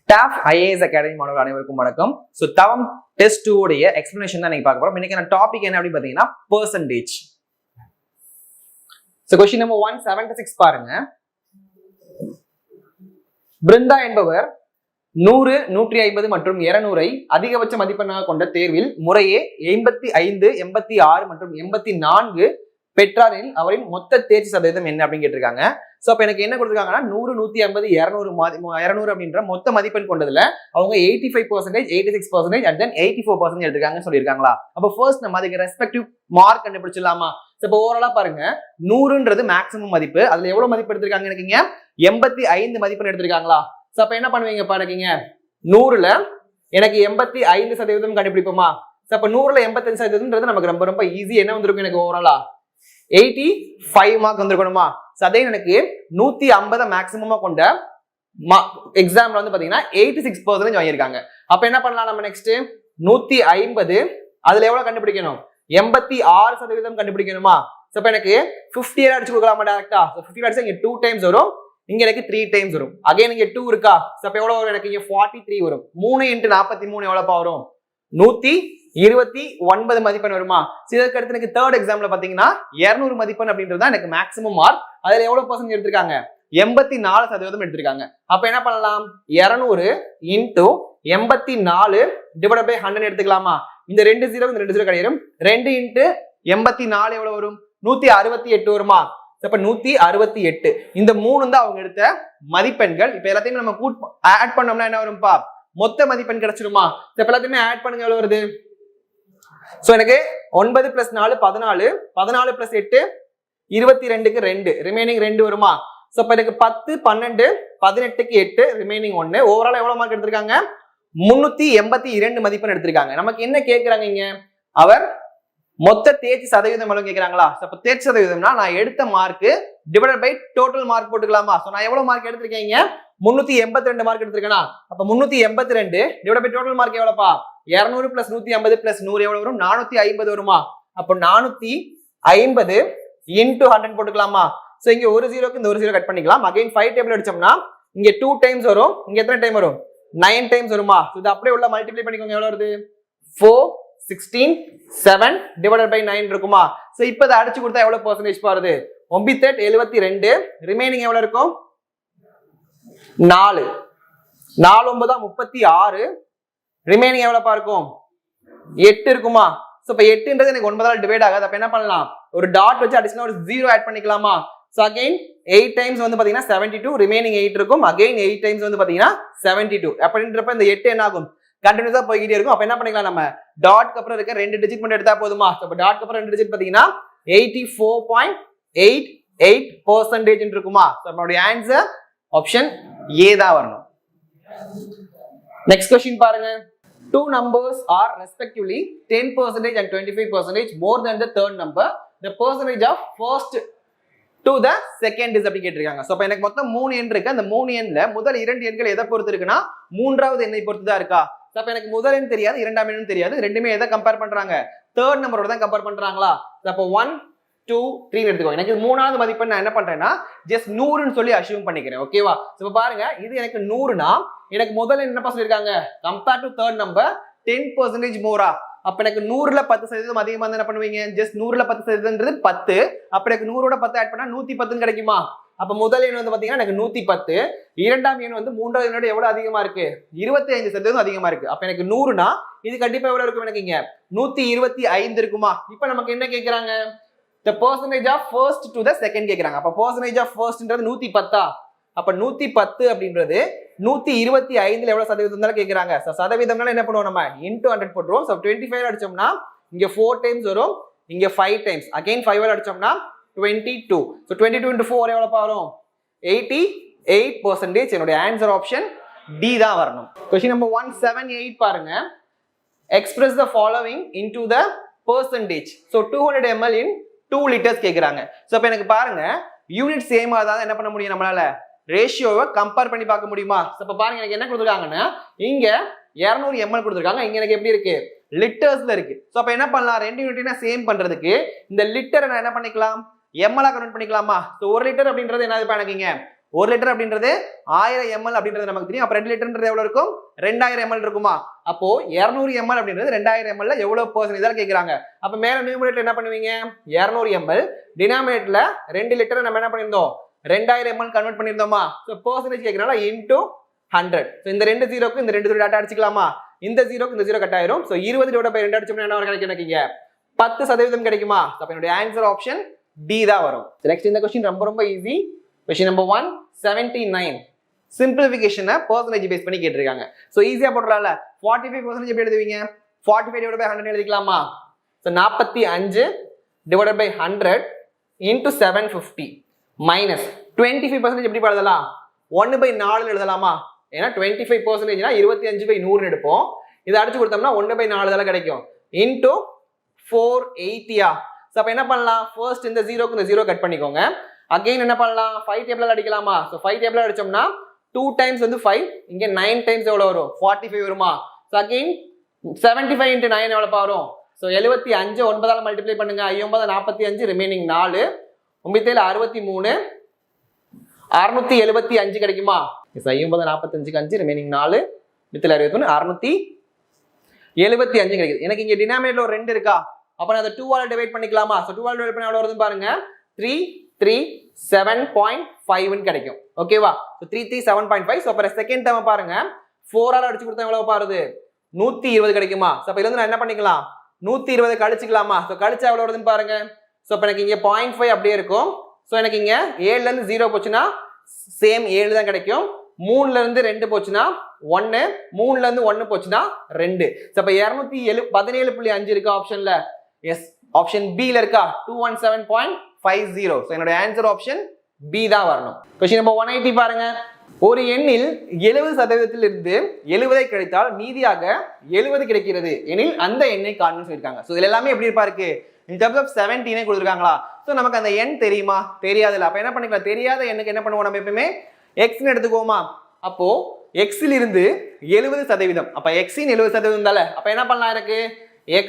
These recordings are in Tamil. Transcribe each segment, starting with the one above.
ஸ்டாஃப் ஐஏஎஸ் அகாடமி மாணவர்கள் அனைவருக்கும் வணக்கம். ஸோ தவம் டெஸ்ட் 2 உடைய எக்ஸ்பிளனேஷன் தான் நீங்க பார்க்க போறோம். இன்னைக்கு டாபிக் என்ன அப்படின்னு பாத்தீங்கன்னா பெர்சன்டேஜ். ஸோ கொஸ்டின் நம்பர் 176 பாருங்க. பிருந்தா என்பவர் 100, 150 மற்றும் 200 அதிகபட்ச மதிப்பெண்ணாக கொண்ட தேர்வில் முறையே 85, 86 மற்றும் 84 பெற்றாரில் அவரின் மொத்த தேர்ச்சி சதவீதம் என்ன அப்படின்னு கேட்டிருக்காங்க. சோ அப்ப எனக்கு என்ன கொடுத்துருக்காங்கன்னா 100, 150, 200 அப்படின்ற மொத்த மதிப்பெண் கொண்டதுல அவங்க 85%, 86% and then 84% எடுத்திருக்காங்கன்னு சொல்லியிருக்காங்களா. அப்ப ஃபர்ஸ்ட் நம்ம அதுக்கு ரெஸ்பெக்டிவ் மார்க் கண்டுபிடிச்சிடலாமா. இப்போ ஓவராலா பாருங்க, 100ன்றது மேக்ஸிமம் மதிப்பு. அதுல எவ்வளவு மதிப்பு எடுத்திருக்காங்க எனக்குங்க 85 மதிப்பெண் எடுத்திருக்காங்களா. சோ அப்ப என்ன பண்ணுவீங்க பாருங்க, 100ல எனக்கு 85% கண்டுபிடிப்போமா. அப்ப 100ல 85% நமக்கு ரொம்ப ரொம்ப ஈஸி. என்ன வந்திருக்கும் எனக்கு ஓவராலா 85 மார்க் வந்திருக்கணுமா. அதே எனக்கு 150 மேக்சிமமா கொண்ட எக்ஸாம்ல வந்து பாத்தீங்கன்னா 86% வாங்கியிருக்காங்க. அப்ப என்ன பண்ணலாம் நம்ம நெக்ஸ்ட் 150 அதுல எவ்வளவு கண்டுபிடிக்கணும் 86% கண்டுபிடிக்கணுமா. அப்ப எனக்கு 50 அடிச்சு கொடுக்கலாமா டைரக்டா. 50 அடிச்சா இங்க 2 டைம்ஸ் வரும், இங்க எனக்கு 3 டைம்ஸ் வரும். அகைன் இங்க 2 இருக்கா. அப்ப எவ்வளவு வரும் எனக்கு இங்க 43 வரும். 3 × 43 எவ்வளவு வரும் 129 மதிப்பெண் வருமா. இதற்கு அடுத்து எனக்கு தேர்ட் எக்ஸாம்ல பாத்தீங்கன்னா 200 மதிப்பெண் அப்படின்றது எனக்கு மேக்ஸிமம் மார்க். அதுல எவ்வளவு பர்சன்ட் எடுத்திருக்காங்க 84% எடுத்திருக்காங்க. அப்ப என்ன பண்ணலாம் 200 × 84 டிவைடட் பை 100 எடுத்துக்கலாமா. இந்த 2 0 கிடைக்கும். 2 × 84 எவ்வளவு வரும் 168 வருமா. அப்ப 168 இந்த 3 தான் அவங்க எடுத்த மதிப்பெண்கள். இப்ப எல்லாத்தையும் நம்ம ஆட் பண்ணோம்னா என்ன வரும்பா மொத்த மதிப்பெண் கிடைச்சிருமா. இப்ப எல்லாத்தையுமே ஆட் பண்ணுங்க எவ்வளவு வருது. சோ எனக்கு 9 + 4 14, 14 + 8 22க்கு 2, ரிமைனிங் 2 வருமா. சோ அப்ப எனக்கு 10, 12, 18க்கு 8, ரிமைனிங் 1. ஓவரால் எவ்வளவு மார்க் எடுத்திருக்காங்க 382 மதிப்பெண் எடுத்திருக்காங்க. நமக்கு என்ன கேக்குறாங்க இங்க அவர் மொத்த தேர்ச்சி சதவீதம் எவ்வளவு கேக்குறாங்களா. அப்ப தேர்ச்சி சதவீதம்னா நான் எடுத்த mark divided by total mark போட்டுக்கலாமா. சோ நான் எவ்வளவு மார்க் எடுத்திருக்கீங்க 382 மார்க் எடுத்திருக்கேனா. அப்ப 382 டிவைடட் பை டோட்டல் மார்க் எவ்வளவுப்பா 200 + 150 + 100 எவ்வளவு வரும் 450 வருமா. அப்ப 450 × 100 போட்டுக்கலாமா. சோ இங்க ஒரு 0க்கு இந்த ஒரு 0 கட் பண்ணிக்கலாம். அகைன் 5 டேபிள் அடிச்சோம்னா இங்க 2 டைம்ஸ் வரும், இங்க எத்தனை டைம் வரும் 9 டைம்ஸ் வருமா. இது அப்படியே உள்ள மல்டிப்ளை பண்ணிக்கோங்க எவ்வளவு வருது 4, 16, 7 டிவைடட் பை 9 இருக்குமா. சோ இப்போ இத அடிச்சு கொடுத்தா எவ்வளவு பெர்சன்டேஜ் வருது 9 72, ரிமைனிங் எவ்வளவு இருக்கும் 4, 4 9 36, ரிமைனிங் எவ்வளவு இருக்கும் 8 இருக்குமா. சோ இப்ப 8ன்றது எனக்கு 9ஆல டிவைட் ஆகாது. அப்ப என்ன பண்ணலாம் ஒரு டாட் வச்சு அடிஷனலா ஒரு 0 ஆட் பண்ணிக்கலாமா. சோ அகைன் 8 டைம்ஸ் வந்து பாத்தீங்கன்னா 72, ரிமைனிங் 8 இருக்கும். அகைன் 8 டைம்ஸ் வந்து பாத்தீங்கன்னா 72. அப்படின்றப்ப இந்த 8 என்ன ஆகும் கண்டினியூஸா போய்கிட்டே இருக்கும். அப்ப என்ன பண்ணிக்கலாம் நம்ம டாட்க்கு அப்புறம் இருக்க 2 டிஜிட் மட்டும் எடுத்தா போதுமா. அப்ப டாட்க்கு அப்புறம் 2 டிஜிட் பாத்தீங்கன்னா 84.88% இருக்குமா. சோ நம்மளுடைய ஆன்சர் ஆப்ஷன் ஏ தான் வரணும். நெக்ஸ்ட் क्वेश्चन பாருங்க. Two numbers are respectively 10% and 25% more than the third number. The percentage of first to the second is அப்படி கேட்டிருக்காங்க. சோ அப்ப எனக்கு மொத்தம் 3 எண் இருக்கு. அந்த 3 எண்ல முதல் 2 எண்கள் எதை பொறுத்து இருக்குன்னா மூன்றாவது எண்ணை பொறுத்து தான் இருக்கா. அப்ப எனக்கு முதல் எண் தெரியாது, இரண்டாம் எண் தெரியாது. ரெண்டுமே எதை கம்பேர் பண்றாங்க தேர்ட் நம்பரோட தான் கம்பேர் பண்றாங்களா. அப்ப 1, 2, 3 எடுத்துக்கோ. எனக்கு மூணாவது மதிப்பெண் நான் என்ன பண்றேன்னா ஜஸ்ட் 100ன்னு சொல்லி அசியூம் பண்ணிக்கிறேன். ஓகேவா. இப்ப பாருங்க இது எனக்கு 100னா எனக்கு முதல்ல என்ன சொல்லிருக்காங்க கம்பேர் டு தேர்ட் நம்பர் 10% மோரா. அப்ப எனக்கு 100ல 10% அதிகமா என்ன பண்ணுவீங்க ஜஸ்ட் 100ல 10%ன்றது 10. அப்ப எனக்கு 100ஓட 10 ஆட் பண்ணா 110 கிடைக்குமா. அப்ப முதல் எண் வந்து பாத்தீங்கன்னா எனக்கு 110, இரண்டாம் எண் வந்து மூன்றாவது எண்ணோட எவ்வளவு அதிகமா இருக்கு 25% அதிகமா இருக்கு. அப்ப எனக்கு 100னா இது கண்டிப்பா எவ்வளவு இருக்கும் எனக்கு இங்க 125 இருக்குமா. இப்ப நமக்கு என்ன கேக்குறாங்க the percentage of first to the second கேக்குறாங்க. அப்ப percentage of firstன்றது 110. அப்ப 110 அப்படின்றது 125ல எவ்வளவு சதவீதம் தான் கேக்குறாங்க. சதவீதம்னால என்ன பண்ணுவோம் நம்ம into 100 போட்டுருவோம். சோ 25 அடிச்சோம்னா இங்க 4 டைம்ஸ் வரும், இங்க 5 டைம்ஸ். அகைன் 5 அடிச்சோம்னா 22. சோ 22 × 4 எவ்வளவு வரும் 88%. என்னோட ஆன்சர் ஆப்ஷன் டி தான் வரணும். क्वेश्चन நம்பர் 178 பாருங்க. express the following into the percentage. so 200 ml in 2 liters கேக்குறாங்க. சோ அப்ப எனக்கு பாருங்க யூனிட் சேமா தான் என்ன பண்ண முடியும் நம்மளால ரேஷியோவை கம்பேர் பண்ணி பார்க்க முடியுமா. அப்ப பாருங்க எனக்கு என்ன கொடுத்துருக்காங்கன்னா இங்க 200 ml கொடுத்துருக்காங்க, இங்க எனக்கு எப்படி இருக்கு லிட்டர்ஸ்ல இருக்கு. சோ அப்ப என்ன பண்ணலாம் ரெண்டு யூனிட்னா சேம் பண்றதுக்கு இந்த லிட்டரை நான் என்ன பண்ணிக்கலாம் ml கன்வெர்ட் பண்ணிக்கலாமா. சோ 1 லிட்டர் அப்படின்றது என்னது எனக்கு இங்க 1 லிட்டர் அப்படின்றது 1000 ml அப்படின்றது நமக்கு தெரியும். அப்ப 2 லிட்டர்ன்றது எவ்வளவு இருக்கும்? 2000 ml இருக்குமா? அப்போ 200 ml அப்படின்றது 2000 ml ல எவ்வளவு பெர்சன்டேஜ் தான் கேக்குறாங்க. அப்ப மேல நியூமரேட்டர் என்ன பண்ணுவீங்க? 200 ml, டினாமினேட்டர்ல 2 லிட்டர் நம்ம என்ன பண்ணிருந்தோம்? 2000 ml கன்வெர்ட் பண்ணிருந்தோமா? சோ பெர்சன்டேஜ் கேக்குறனால இன்டு 100. சோ இந்த ரெண்டு ஜீரோக்கு இந்த ரெண்டு டாட்டா அடிச்சுக்கலாமா? இந்த ஜீரோக்கு இந்த ஜீரோ கட் ஆயிரும். சோ 20 டிவைட் பை 2 அடிச்சோம்னா என்ன கிடைக்கும் எனக்கு? 10% கிடைக்குமா? அப்ப என்னோட ஆன்சர் ஆப்ஷன் டி தான் வரும். நெக்ஸ்ட் இந்த क्वेश्चन ரொம்ப ஈஸி. Question number 179. சிம்பிளிஃபிகேஷனை பெர்சன்டேஜ் பேஸ் பண்ணி கேட்டிருக்காங்க. சோ ஈஸியா போட்டுறலாம்ல. 45% எப்படி எழுதுவீங்க? 45 டிவைட் பை 100 எழுதிக்கலாமா? So 45 divide by 100 into 750 minus 25% எப்படி எழுதலாம்? 1/4 எழுதலாமா? ஏன்னா 25% 25/100 எடுப்போம். இதை அடிச்சு கொடுத்தோம்னா 1/4 தான் கிடைக்கும். இன்டு 480. சோ அப்ப என்ன பண்ணலாம்? ஃபர்ஸ்ட் இந்த ஜீரோக்கு இந்த ஜீரோ கட் பண்ணிக்கோங்க. அகைன் என்ன பண்ணலாம்? 5 டேபிள் அடிக்கலாமா? சோ 5 டேபிள் அடிச்சோம்னா 2 டைம்ஸ் வந்து 5, இங்க 9 டைம்ஸ் எவ்வளவு வரும்? 45 வருமா? சோ அகைன் 75 into 9 எவ்வளவு வரும்? சோ 75 9 ஆல மல்டிப்ளை பண்ணுங்க. 9 45 ரிமைனிங் 4 9 63 675 கிடைக்குமா? எஸ் 9 45க்கு 5 ரிமைனிங் 4 மித்தல 61 675 கிடைக்குது. எனக்கு இங்க டினாமினேட்டர்ல ஒரு 2 இருக்கா? அப்ப நான் அதை 2 ஆல டிவைட் பண்ணிக்கலாமா? சோ 2 ஆல டிவைட் பண்ணா எவ்வளவு வருதுன்னு பாருங்க. 337.5 ன்னு கிடைக்கும். ஓகேவா? சோ 337.5. சோ அப்ப செகண்ட் டேர்ம் பாருங்க. 4 ஆல அடிச்சு கொடுத்தா எவ்வளவு பாருது? 120 கிடைக்குமா? சோ அப்ப இதுல இருந்து நான் என்ன பண்ணிக்கலாம்? 120 கழிச்சுக்கலாமா? சோ கழிச்சா எவ்வளவு வருதுன்னு பாருங்க. சோ அப்ப எனக்கு இங்க 0.5 அப்படியே இருக்கும். சோ எனக்கு இங்க 7ல இருந்து 0 போச்சுனா சேம் 7 தான் கிடைக்கும். 3ல இருந்து 2 போச்சுனா 1, 3ல இருந்து 1 போச்சுனா 2. சோ அப்ப 217.5 இருக்கு ஆப்ஷன்ல. எஸ் ஆப்ஷன் பி ல இருக்கா? 217.50. சோ என்னோட ஆன்சர் ஆப்ஷன் பி தான் வரணும். क्वेश्चन நம்பர் 180 பாருங்க. ஒரு எண்ணில் 70% இருந்து 70 கழித்தால் மீதியாக 70 கிடைக்கிறது எனில் அந்த எண்ணை காண்புன்னு சொல்லிருக்காங்க. சோ இதுல எல்லாமே எப்படி இருக்கு? in terms of 17 கொடுத்திருக்காங்களா? சோ நமக்கு அந்த எண் தெரியுமா? தெரியாதுல. அப்ப என்ன பண்ணிக்கலாம்? தெரியாத எண்ணுக்கு என்ன பண்ணுவோம்? நம்ம எப்பவுமே x ன்னு எடுத்துக்கோமா? அப்போ x ல இருந்து 70%. அப்ப x இன் 70% தால. அப்ப என்ன பண்ணலாம்? எனக்கு x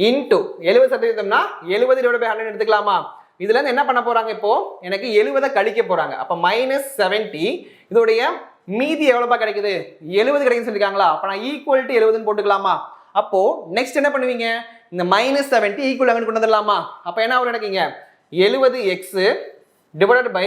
into 70% னா 70 டிவைட் பை 100 எடுத்துக்கலாமா? இதுல இருந்து என்ன பண்ண போறாங்க? இப்போ எனக்கு 70 கழிக்க போறாங்க. அப்ப -70 இதோடைய மீதி எவ்வளவு கிடைக்குது? 70 கிடைக்குன்னு சொல்லிருக்காங்களா? அப்ப நான் ஈக்குவல் டு 70 ன்னு போட்டுக்கலாமா? அப்போ நெக்ஸ்ட் என்ன பண்ணுவீங்க? இந்த -70 ஈக்குவல் அங்க கொண்டு வந்துடலாமா? அப்ப என்ன வரும் எனக்கு? இங்க 70x divided by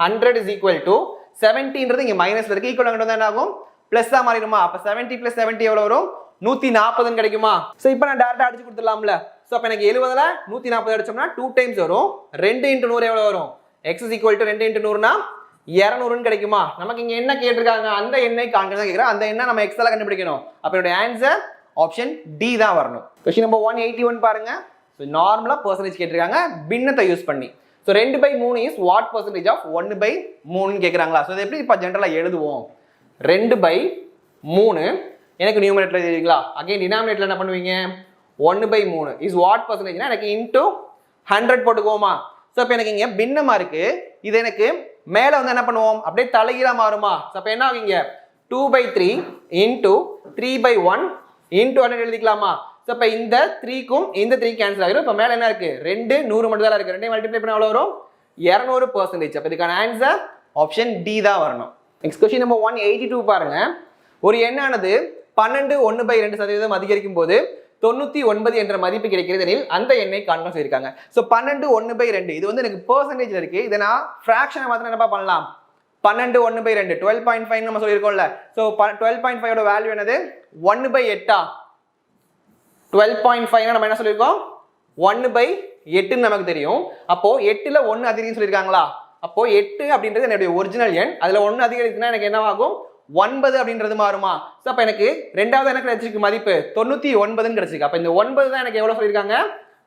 100 is equal to 70ன்றது இங்க மைனஸ்ல இருக்கு. ஈக்குவல் அங்க வந்தா என்ன ஆகும்? பிளஸ் ஆ மாறிடுமா? அப்ப 70 + 70 எவ்வளவு வரும்? 140 ன்னு கிடைக்குமா? சோ இப்போ நான் டைரக்டா அடிச்சு கொடுத்துடலாம்ல. சோ அப்ப எனக்கு 70ல 140 அடிச்சோம்னா 2 டைம்ஸ் வரும். 2 × 100 எவ்வளவு வரும்? x is equal to 2 × 100 னா 200 ன்னு கிடைக்குமா? நமக்கு இங்க என்ன கேட்டிருக்காங்க? அந்த எண்ணை காண்கிறதா கேக்குறேன். அந்த எண்ணை நம்ம x ல கண்டுபிடிக்கணும். அப்ப என்னோட ஆன்சர் ஆப்ஷன் டி தான் வரணும். क्वेश्चन நம்பர் 181 பாருங்க. சோ நார்மலா பெர்சன்டேஜ் கேட்டிருக்காங்க பின்னத்தை யூஸ் பண்ணி. So 2/3 is what percentage of 1/3 ன்னு கேக்குறாங்களா? சோ இது எப்படி இப்ப ஜெனரலா எழுதுவோம்? 2/3 எனக்கு நியூமரேட்டர்ல எழுதிங்களா? அகைன் டினாமினேட்டர்ல என்ன பண்ணுவீங்க? 1/3 is what percentage னா எனக்கு into 100 போட்டுக்கோமா? சோ அப்ப எனக்கு இங்க பின்னமா இருக்கு. இது எனக்கு மேல வந்து என்ன பண்ணுவோம்? அப்படியே தலைகீழா மாறுமா? சோ அப்ப என்ன ஆகுங்க? 2/3 into 3/1 into 100 எழுதிக்கலாமா? சோ அப்ப இந்த 3 க்கும் இந்த 3 கேன்சல் ஆகிரும். இப்ப மேல என்ன இருக்கு? 2 100 மட்டும் தான் இருக்கு. 2 மல்டிப்ளை பண்ணா எவ்வளவு வரும்? 200%. அப்ப இதுக்கான ஆன்சர் ஆப்ஷன் டி தான் வரணும். நெக்ஸ்ட் क्वेश्चन நம்பர் 182 பாருங்க. ஒரு எண்ணானது 12 1/2% அதிகரிக்கும் போது 99 என்ற மதிப்பு கிடைக்கிறது எனில் அந்த எண்ணை காண்க சொல்லிருக்காங்க. சோ 12 1/2 இது வந்து எனக்கு பெர்சன்டேஜ்ல இருக்கு. இத நான் ஃபிராக்ஷனை மாத்திரம் என்னப்பா பண்ணலாம்? 12 1/2 12.5 நம்ம சொல்லிருக்கோம்ல. சோ 12.5 ஓட வேல்யூ என்னது? 1/8. 12.5 நம்ம என்ன சொல்லிருக்கோம்? 1/8 நமக்கு தெரியும். அப்போ 8ல 1 அதிகரின்னு சொல்லிருக்காங்களா? அப்போ 8 அப்படின்றது என்னுடைய ஒரிஜினல் எண். அதுல 1 அதிகரிச்சுனா எனக்கு என்ன ஆகும்? 9 அப்படின்றது மாறுமா? சோ அப்ப எனக்கு ரெண்டாவது என்ன கிடைச்சிருக்கு மதிப்பு? 99 ன்னு கிடைச்சிருக்கு. அப்ப இந்த 9 தான் எனக்கு எவ்வளவு சொல்லிருக்காங்க?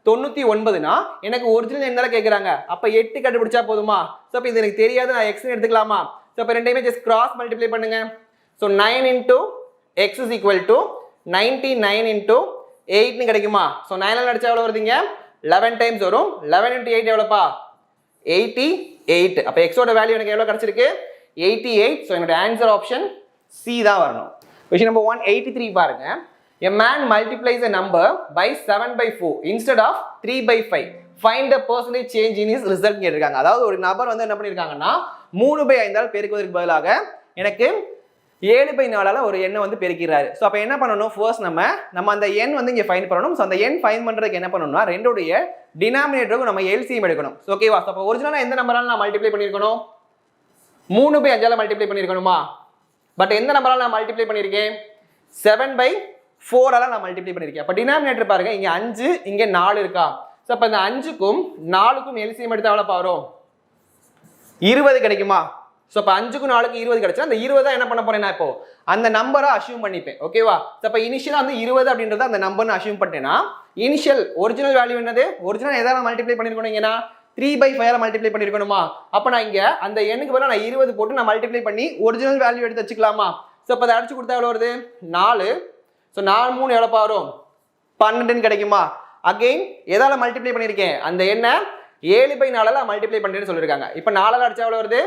99 னா எனக்கு ஒரிஜினல் எண்ணால கேக்குறாங்க. அப்ப 8 கண்டுபிடிச்சா போதுமா? சோ அப்ப இது எனக்கு தெரியாது, நான் x ன்னு எடுத்துக்கலாமா? சோ அப்ப ரெண்டையுமே ஜஸ்ட் கிராஸ் மல்டிப்ளை பண்ணுங்க. So 9 into x is equal to 99 into 8 ன்னு கிடைக்குமா? சோ 9 ல அடிச்சா எவ்வளவு வருதுங்க? 11 டைம்ஸ் வரும். 11 into 8 எவ்வளவுப்பா? 88. அப்ப x ஓட வேல்யூ எனக்கு எவ்வளவு கிடைச்சிருக்கு? 88. சோ என்னோட ஆன்சர் ஆப்ஷன் சி தான் வரணும். क्वेश्चन நம்பர் 183 பாருங்க. A man multiplies a number by 7/4 instead of 3/5. Find the percentage change in his result கேட்டிருக்காங்க. அதாவது ஒரு நபர் வந்து என்ன பண்ணிருக்காங்கன்னா 3/5 பெருக்குவதற்கு பதிலாக எனக்கு 7/4 ஒரு எண்ணை வந்து பெருக்கிறாரு. ஸோ அப்போ என்ன பண்ணணும், ஃபர்ஸ்ட் நம்ம அந்த எண் வந்து இங்கே ஃபைன் பண்ணணும். ஸோ அந்த எண் ஃபைன் பண்ணுறதுக்கு என்ன பண்ணணும்னா ரெண்டுடைய டினாமினேட்டருக்கு நம்ம எல்சிஎம் எடுக்கணும். ஸோ ஓகேவா? அப்போ ஒரிஜினலாக எந்த நம்பரால் நான் மல்டிப்ளை பண்ணியிருக்கணும், 3/5 மல்டிப்ளை பண்ணியிருக்கணுமா? பட் எந்த நம்பரால் நான் மல்டிப்ளை பண்ணியிருக்கேன், 7/4 நான் மல்டிப்ளை பண்ணியிருக்கேன். அப்போ டினாமினேட்டர் பாருங்க, இங்கே 5 இங்கே 4 இருக்கா? ஸோ அப்போ இந்த 5க்கும் 4க்கும் எல்சிஎம் எடுத்து எவ்வளோ வரும், 20 கிடைக்குமா? ஸோ அப்போ 5க்கும் 4க்கும் 20 கிடைச்சா அந்த 20 என்ன பண்ண போறேன்னா இப்போ அந்த நம்பரை அசியூம் பண்ணிப்பேன். ஓகேவா? ஸோ அப்போ இனிஷியலாக வந்து 20 அப்படின்றத அந்த நம்பர்னு அசியூம் பண்ணிட்டேன்னா இனிஷியல் ஒரிஜினல் வேல்யூ என்னது, ஒரிஜினல் எதாவது மல்டிப்ளை பண்ணிருக்கணுங்கன்னா 3/5 மல்டிப்ளை பண்ணிருக்கணுமா? அப்போ நான் இங்கே அந்த எண்ணுக்கு பதிலாக நான் 20 போட்டு நான் மல்டிப்ளை பண்ணி ஒரிஜினல் வேல்யூ எடுத்து வச்சுக்கலாமா? ஸோ அப்போ அதை அடிச்சு கொடுத்தா எவ்வளோ வருது, 4. ஸோ 4 3 எவ்வளோப்பா வரும், 12 கிடைக்குமா? அகெயின் எதால மல்டிப்ளை பண்ணியிருக்கேன், அந்த எண்ணை 7/4 மல்டிப்ளை பண்ணுறேன்னு சொல்லியிருக்காங்க. இப்போ 4 அடிச்சா எவ்வளோ வருது,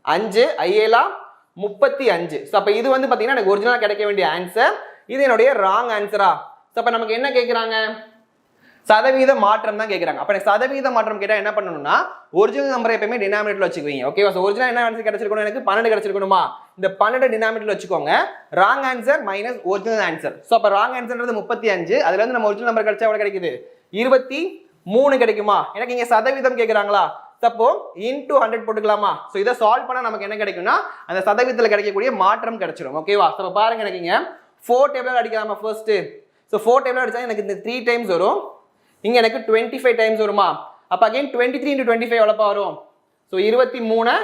5 5 35. ஸோ அப்போ இது வந்து பார்த்தீங்கன்னா எனக்கு ஒரிஜினலாக கிடைக்க வேண்டிய ஆன்சர். இது என்னுடைய ராங் ஆன்சரா? ஸோ அப்போ நமக்கு என்ன கேட்குறாங்க, சதவீத மாற்றம் தான் கேட்குறாங்க. அப்போ எனக்கு சதவீத மாற்றம் கேட்டால் என்ன பண்ணணும்னா ஒரிஜினல் நம்பரை எப்பயுமே டினாமினேட்டர்ல வச்சுக்குவீங்க. ஓகேவா? ஸோ ஒரிஜினல் என்ன ஆன்சர் கிடைச்சிருக்கணும், எனக்கு 12 கிடைச்சிருக்கணுமா? இந்த 12 டினாமினேட்டர்ல வச்சுக்கோங்க. Wrong answer minus original answer. So அப்போ ராங் ஆன்சர்ன்றது 35, அதுல இருந்து நம்ம ஒரிஜினல் நம்பர் கிடைச்சா எவ்வளோ கிடைக்குது, 23 கிடைக்குமா? எனக்கு இங்கே சதவீதம் கேட்குறாங்களா? அப்போ இன்டூ 100 போட்டுக்கலாமா? ஸோ இதை சால்வ் பண்ணா நமக்கு என்ன கிடைக்கும்னா அந்த சதவீதத்தில் கிடைக்கக்கூடிய மாற்றம் கிடைச்சிடும். ஓகேவா? ஸோ பாருங்க, எனக்கு இங்க 4 டேபிள் அடிக்கலாமா ஃபர்ஸ்ட்? ஸோ 4 டேபிள் அடிச்சா எனக்கு இந்த 3 டைம்ஸ் வரும், இங்க எனக்கு 25 டைம்ஸ் வருமா? அப்ப அகைன் 23 × 25 எவ்வளோப்பா வரும்? ஸோ 23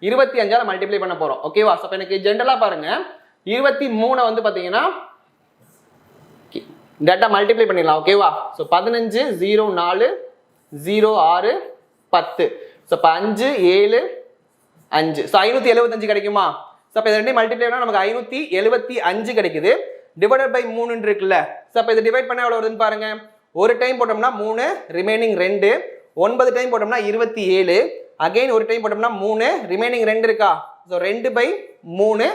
25 மல்டிப்ளை பண்ண போறோம். ஓகேவா? ஸோ எனக்கு ஜென்ரலா பாருங்க, 23 வந்து பாத்தீங்கன்னா டேட்டா மல்டிப்ளை பண்ணிடலாம். ஓகேவா? ஸோ 15 0 4 0 6 10. ஸோ இப்போ 5 7 5. ஸோ 575 கிடைக்குமா? ஸோ அப்போ இது ரெண்டையும் மல்டிப்ளை பண்ணால் நமக்கு 575 கிடைக்குது. டிவைடட் பை 3 இருக்குல்ல? ஸோ அப்போ இதை டிவைட் பண்ணால் எவ்வளோ வருதுன்னு பாருங்க. ஒரு டைம் போட்டோம்னா 3, ரிமைனிங் 2. 9 டைம் போட்டோம்னா 27. அகைன் ஒரு டைம் போட்டோம்னா 3, ரிமைனிங் 2 இருக்கா? ஸோ 2/3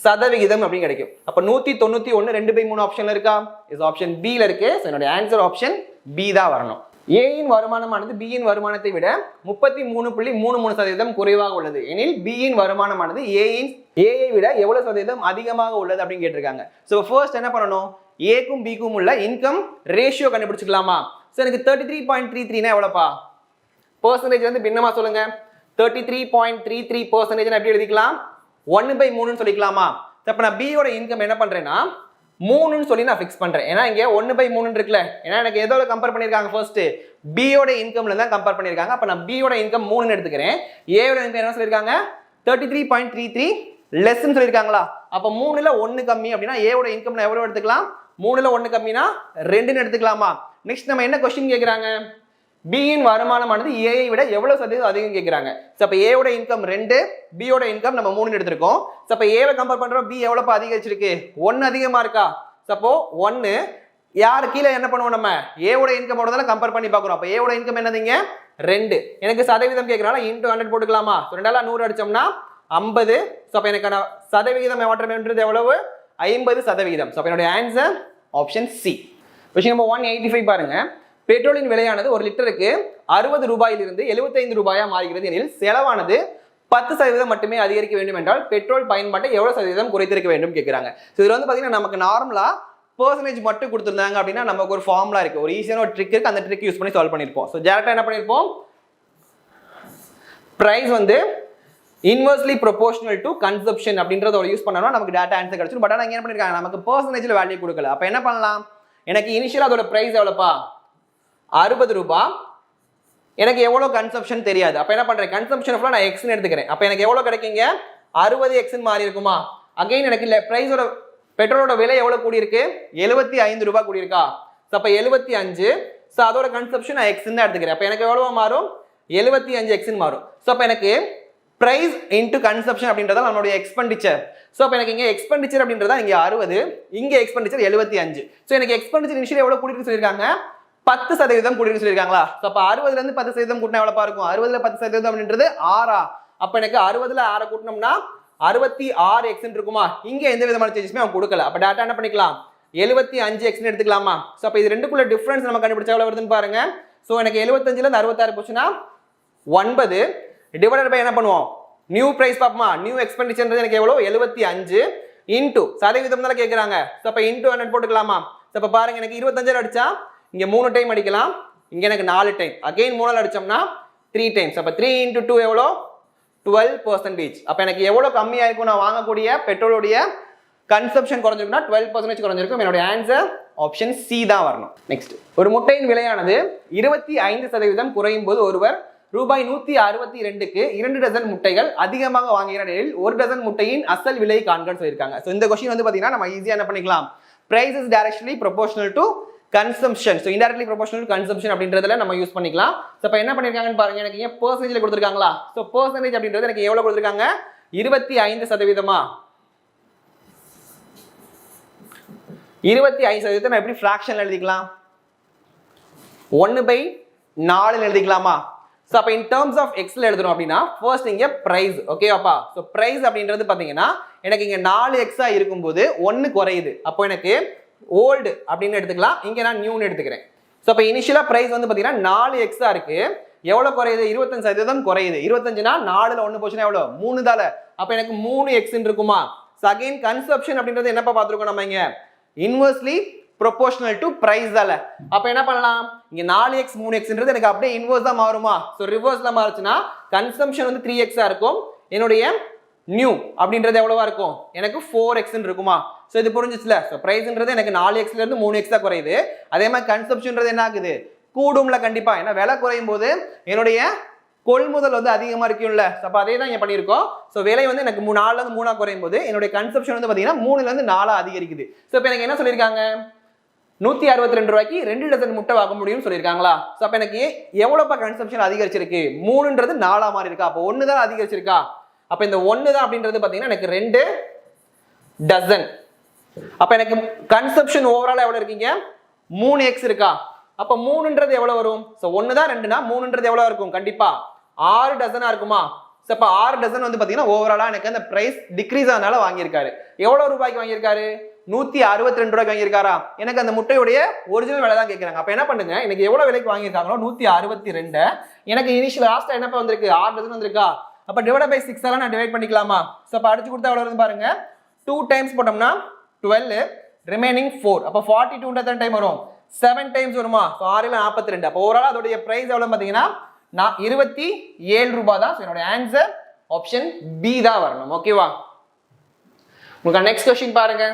சதவிகிதம் அப்படின்னு கிடைக்கும். அப்போ 191 2/3 ஆப்ஷன்ல இருக்கா? இஸ் ஆப்ஷன் பி ல இருக்கு. ஸோ என்னுடைய ஆன்சர் ஆப்ஷன் பி தான் வரணும். ஏயின் வருமானமானது பியின் வருமானத்தை விட 33.33% குறைவாக உள்ளது எனில் பியின் வருமானமானது ஏயை விட எவ்வளவு சதவீதம் அதிகமாக உள்ளது அப்படின்னு கேட்டிருக்காங்க. ஸோ ஃபர்ஸ்ட் என்ன பண்ணணும், ஏக்கும் பிக்கும் உள்ள இன்கம் ரேஷியோ கண்டுபிடிச்சிக்கலாமா? ஸோ எனக்கு 33.33 எவ்வளோப்பா? பர்சன்டேஜ் வந்து பின்னமா சொல்லுங்க. 33.33% எப்படி எழுதிக்கலாம்? 1/3 சொல்லிக்கலாமா? அப்போ நான் பியோட இன்கம் என்ன பண்றேன்னா 3 சொல்லி நான் ஃபிக்ஸ் பண்றேன். ஏன்னா இங்க 1/3 இருக்குல்ல, ஏன்னா எனக்கு எதோட கம்பேர் பண்ணிருக்காங்க, ஃபர்ஸ்ட் பியோட இன்கம்ல தான் கம்பேர் பண்ணிருக்காங்க. அப்ப நான் பியோட இன்கம் 3 எடுத்துக்கிறேன். ஏயோட இன்கம் என்ன சொல்லிருக்காங்க, 33.33 லெஸ்ன்னு சொல்லிருக்காங்களா? அப்ப 3ல 1 கம்மி அப்படின்னா ஏயோட இன்கம் நான் எவ்வளவு எடுத்துக்கலாம்? 3ல 1 கம்மினா 2ன்னு எடுத்துக்கலாமா? நெக்ஸ்ட் நம்ம என்ன क्वेश्चन கேக்குறாங்க, பியின் வருமானமானது ஏயை விட எவ்வளவு சதவீதம் அதிகம் கேக்குறாங்க. சோ அப்ப ஏயோட இன்கம் 2, பியோட இன்கம் நம்ம 3 எடுத்துறோம். சோ அப்ப ஏவை கம்பேர் பண்றோம், பி எவ்வளவு அதிகரிச்சிருக்கு? 1 அதிகமா இருக்கா? சப்போ 1 யார் கீழ என்ன பண்ணுவோம், நம்ம ஏவோட இன்கம் ஓட கம்பேர் பண்ணி பார்க்கறோம். அப்ப ஏவோட இன்கம் என்னதுங்க 2. எனக்கு சதவீதம் கேக்குறாங்க, இன்டு 100 போட்டுக்கலாமா? சோ 2ஆல 100 அடிச்சோம்னா 50. சோ அப்ப எனக்கு சதவீதம் மாற்றம்ன்றது எவ்வளவு? 50%. சோ அப்ப என்னோட answer option C. Question number 185 பாருங்க. பெட்ரோலின் விலையானது ஒரு லிட்டருக்கு 60 ரூபாயிலிருந்து 75 ரூபாயா மாறுகிறது எனில் செலவானது 10% மட்டுமே அதிகரிக்க வேண்டும் என்றால் பெட்ரோல் பயன்பாட்டை எவ்வளவு சதவீதம் குறைத்திருக்க வேண்டும் கேட்கிறாங்க. ஸோ இதுல வந்து பாத்தீங்கன்னா நமக்கு நார்மலா பெர்சன்டேஜ் மட்டும் கொடுத்துருந்தாங்க அப்படின்னா நமக்கு ஒரு ஃபார்முலா இருக்கு, ஒரு ஈஸியான ஒரு ட்ரிக் இருக்கு, அந்த ட்ரிக் யூஸ் பண்ணி சால்வ் பண்ணிருப்போம். ஸோ டேரக்டா என்ன பண்ணிருப்போம், பிரைஸ் வந்து இன்வெர்ஸ்லி ப்ரொபோர்ஷனல் டு கன்சப்ஷன் அப்படின்றத யூஸ் பண்ணோம்னா நமக்கு டேட்டா ஆன்சர் கிடைச்சிடும். பட் ஆனால் என்ன பண்ணிருக்காங்க, நமக்கு பெர்சன்டேஜ்ல வேல்யூ கொடுக்கல. அப்ப என்ன பண்ணலாம், எனக்கு இனிஷியலா அதோட பிரைஸ் எவ்வளோப்பா 60 ரூபாய், எனக்கு எவ்வளவு கன்சப்ஷன் தெரியாது. அப்ப என்ன பண்றேன், கன்சப்ஷன் ஃபுல்லா நான் எக்ஸ்னு எடுத்துக்கிறேன். அப்ப எனக்கு எவ்வளவு கிடைக்குங்க, 60 எக்ஸ்னு மாறி இருக்குமா? அகைன் எனக்கு இல்ல பிரைஸோட பெட்ரோலோட விலை எவ்வளவு கூடி இருக்கு, 75 ரூபாய் கூடி இருக்கா? அப்ப 75. சோ அதோட கன்சப்ஷன் நான் எக்ஸ்னு தான் எடுத்துக்கிறேன். அப்ப எனக்கு எவ்வளவு மாறும், 75 எக்ஸ்னு மாறும். சோ அப்ப எனக்கு பிரைஸ் இன்டு கன்சப்ஷன் அப்படின்றத நம்மளுடைய எக்ஸ்பெண்டிச்சர். சோ அப்ப எனக்கு இங்க எக்ஸ்பெண்டிச்சர் அப்படின்றதா இங்க 60, இங்க எக்ஸ்பெண்டிச்சர் 75. சோ எனக்கு எக்ஸ்பெண்டிச்சர் இனிஷியலி எவ்வளவு கூடி சொல்லிருக்காங்க, 10% கூட்டி சொல்லிருக்காங்களா? அப்ப 60ல இருந்து 10% கூட்டினா எவ்வளவு இருக்கும், 60ல 10% அப்படின்றது 6. அப்ப எனக்கு 60ல 6 கூட்டினோம்னா 66 எக்ஸ் இருக்குமா? இங்க எந்த விதமான சேஞ்சஸுமே அவங்க கொடுக்கல. அப்ப டேட்டா என்ன பண்ணிக்கலாம், 75 எக்ஸ் எடுத்துக்கலாமா? சோ அப்ப இது ரெண்டுக்குள்ள டிஃபரன்ஸ் நம்ம கண்டுபிடிச்சா எவ்வளவு வருதுன்னு பாருங்க. சோ எனக்கு 75ல இருந்து 66 போச்சுன்னா 9 டிவைடட் பை என்ன பண்ணுவோம், நியூ பிரைஸ் பாப்போமா, நியூ எக்ஸ்பெண்டிச்சர்ன்றது எனக்கு எவ்வளோ 75 இன்டூ சதவீதம் தானே கேட்குறாங்க. ஸோ அப்போ இன்டூ 100 போட்டுக்கலாமா. ஸோ அப்போ பாருங்க எனக்கு 25 அடிச்சா இங்கே 3 டைம் அடிக்கலாம், இங்கே எனக்கு 4 டைம், அகெயின் 3 அடிச்சோம்னா 3 டைம்ஸ். அப்போ 3 × 2 எவ்வளோ 12%. அப்போ எனக்கு எவ்வளோ கம்மியாக இருக்கும் நான் வாங்கக்கூடிய பெட்ரோலுடைய கன்சப்ஷன் குறைஞ்சிருக்குன்னா 12% குறைஞ்சிருக்கும். என்னுடைய ஆன்சர் ஆப்ஷன் சி தான் வரணும். நெக்ஸ்ட், ஒரு முட்டையின் விலையானது 25% குறையும் போது ஒருவர் ரூபாய் 162க்கு 2 டசன் முட்டைகள் அதிகமாக வாங்குகிற நிலையில் 1 டசன் முட்டையின் அசல் விலை காண்கன்னு சொல்லியிருக்காங்க. ஸோ இந்த கொஸ்டின் வந்து பார்த்தீங்கன்னா நம்ம ஈஸியாக என்ன பண்ணிக்கலாம், price is directly proportional to consumption, so indirectly proportional to consumption அப்படின்றதுல நம்ம யூஸ் பண்ணிக்கலாம். ஸோ இப்போ என்ன பண்ணியிருக்காங்கன்னு பாருங்க, எனக்கு ஏன் பெர்சன்டேஜ் கொடுத்துருக்காங்களா. ஸோ பெர்சன்டேஜ் அப்படின்றது எனக்கு எவ்வளோ கொடுத்துருக்காங்க, 25%. 25% நான் எப்படி ஃபிராக்ஷன்ல எழுதிக்கலாம், 1/4 எழுதிக்கலாமா. ஸோ அப்போ இன் டேர்ம்ஸ் ஆஃப் எக்ஸ்ல எழுதணும் அப்படின்னா ஃபர்ஸ்ட் இங்கே ப்ரைஸ், ஓகேவாப்பா. ஸோ ப்ரைஸ் அப்படின்றது பார்த்தீங்கன்னா எனக்கு இங்கே 4 எக்ஸா இருக்கும்போது 1 குறையுது, அப்போ எனக்கு ஓல்டு அப்படின்னு எடுத்துக்கலாம், இங்கே நான் நியூன்னு எடுத்துக்கிறேன். ஸோ அப்போ இனிஷியலாக ப்ரைஸ் வந்து பார்த்தீங்கன்னா 4 எக்ஸா இருக்கு, எவ்வளோ குறையுது, 25% குறையுது. 25னா 4ல் 1 போச்சுன்னா எவ்வளோ 3 தால, அப்போ எனக்கு 3 எக்ஸ்ன்னு இருக்குமா. ஸோ அகைன் கன்சப்ஷன் அப்படின்றது என்னப்பா பார்த்துருக்கோம் நம்ம இங்கே, இன்வெர்ஸ்லி ப்ரொபோஷனல் டு பிரைஸ் தால. அப்ப என்ன பண்ணலாம், இங்க 4x 3xன்றது எனக்கு அப்படியே இன்வெர்ஸ் தான் மாறுமா. சோ ரிவர்ஸ்ல மாறுச்சுன்னா கன்சம்ஷன் வந்து 3x இருக்கும், என்னுடைய நியூ அப்படின்றது எவ்வளவா இருக்கும், எனக்கு 4x இருக்குமா. சோ இது புரிஞ்சிச்சுல. சோ பிரைஸ்ன்றது எனக்கு 4x ல இருந்து 3x தான் குறையுது. அதே மாதிரி கன்சம்ஷன்ன்றது என்ன ஆகுது, கூடும்ல கண்டிப்பா. ஏன்னா விலை குறையும் போது என்னுடைய கொள்முதல் வந்து அதிகமா இருக்கும்ல. அப்ப அதே தான் இங்க பண்ணியிருக்கோம். ஸோ விலை வந்து எனக்கு 4ல இருந்து 3 குறையும் போது என்னுடைய கன்சப்ஷன் வந்து பாத்தீங்கன்னா 3ல இருந்து 4 அதிகரிக்குது. ஸோ இப்போ எனக்கு என்ன சொல்லியிருக்காங்க, 162 ரூபாய்க்கு 2 டசன் முட்டை வாங்க முடியும்னு சொல்லியிருக்காங்களா. ஸோ அப்போ எனக்கு எவ்வளோப்பா கன்சப்ஷன் அதிகரிச்சிருக்கு, 3ன்றது 4 மாறி இருக்கா, அப்போ 1 தான் அதிகரிச்சிருக்கா. அப்போ இந்த 1 தான் அப்படின்றது பார்த்தீங்கன்னா எனக்கு 2 டசன். அப்போ எனக்கு கன்சப்ஷன் ஓவரால் எவ்வளோ இருக்கீங்க, 3x இருக்கா. அப்போ 3ன்றது எவ்வளோ வரும், ஸோ 1 தான் 2னா 3ன்றது எவ்வளோ இருக்கும், கண்டிப்பா 6 டசனா இருக்குமா. ஸோ அப்போ 6 டசன் வந்து பார்த்தீங்கன்னா ஓவராலாக எனக்கு அந்த ப்ரைஸ் டிக்ரீஸ் ஆனால வாங்கியிருக்காரு. எவ்வளோ ரூபாய்க்கு வாங்கியிருக்காரு, 162 ரூபாய்க்கு வாங்கியிருக்காரா. எனக்கு அந்த முட்டையுடைய ஒரிஜினல் விலை தான் கேட்குறாங்க. அப்போ என்ன பண்ணுங்க, எனக்கு எவ்வளோ விலைக்கு வாங்கியிருக்காங்களோ 162, எனக்கு இனிஷியல் லாஸ்ட்டாக என்னப்பா வந்திருக்கு, 6 டசன் வந்திருக்கா. அப்போ டிவைட் பை 6 எல்லாம் நான் டிவைட் பண்ணிக்கலாமா. ஸோ அப்போ அடிச்சு கொடுத்தா எவ்வளோ இருந்து பாருங்க, 2 டைம்ஸ் போட்டோம்னா 12, ரிமைனிங் 4. அப்போ 42 எத்தனை டைம் வரும், 7 டைம்ஸ் வருமா. ஸோ 6ல் 42. அப்போ ஓவரால் அதோடைய ப்ரைஸ் எவ்வளோ பார்த்தீங்கன்னா 27 ரூபாய் தான். என்னோட ஆன்சர் ஆப்ஷன் பி தான் வரணும். ஓகேவா. உங்களுக்கு நெக்ஸ்ட் கொஸ்டின் பாருங்க.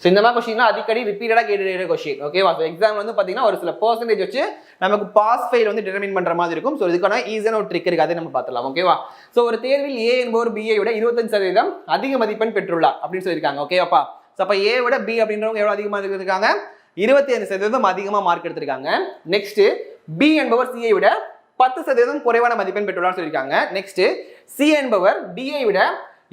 ஸோ இந்த மாதிரி கொஸ்டின் அடிக்கடி ரிப்பீட்டடாக கேட்டுட்டு கொஸ்டின், ஓகேவா. ஸோ எக்ஸாம் வந்து பார்த்தீங்கன்னா ஒரு சில பெர்சன்டேஜ் வச்சு நமக்கு பாஸ் ஃபெயில் வந்து டிட்டர்மின் பண்ணுற மாதிரி இருக்கும். ஸோ இதுக்கான ஈஸியான ஒரு ட்ரிக் இருக்குது, அதை நம்ம பார்த்துலாம். ஓகேவா. ஸோ ஒரு தேர்வில் ஏ என்பவர் பிஐ விட 25% அதிக மதிப்பெண் பெற்றுள்ளார் அப்படின்னு சொல்லியிருக்காங்க. ஓகேவாப்பா. ஸோ அப்போ ஏ விட பி அப்படின்றவங்க எவ்வளோ அதிகமாக எடுத்திருக்காங்க, 25% அதிகமாக மார்க் எடுத்திருக்காங்க. நெக்ஸ்ட் பி என்பவர் சிஐ விட 10% குறைவான மதிப்பெண் பெற்றுள்ளார் சொல்லியிருக்காங்க. நெக்ஸ்ட் சி என்பவர் டிஐ விட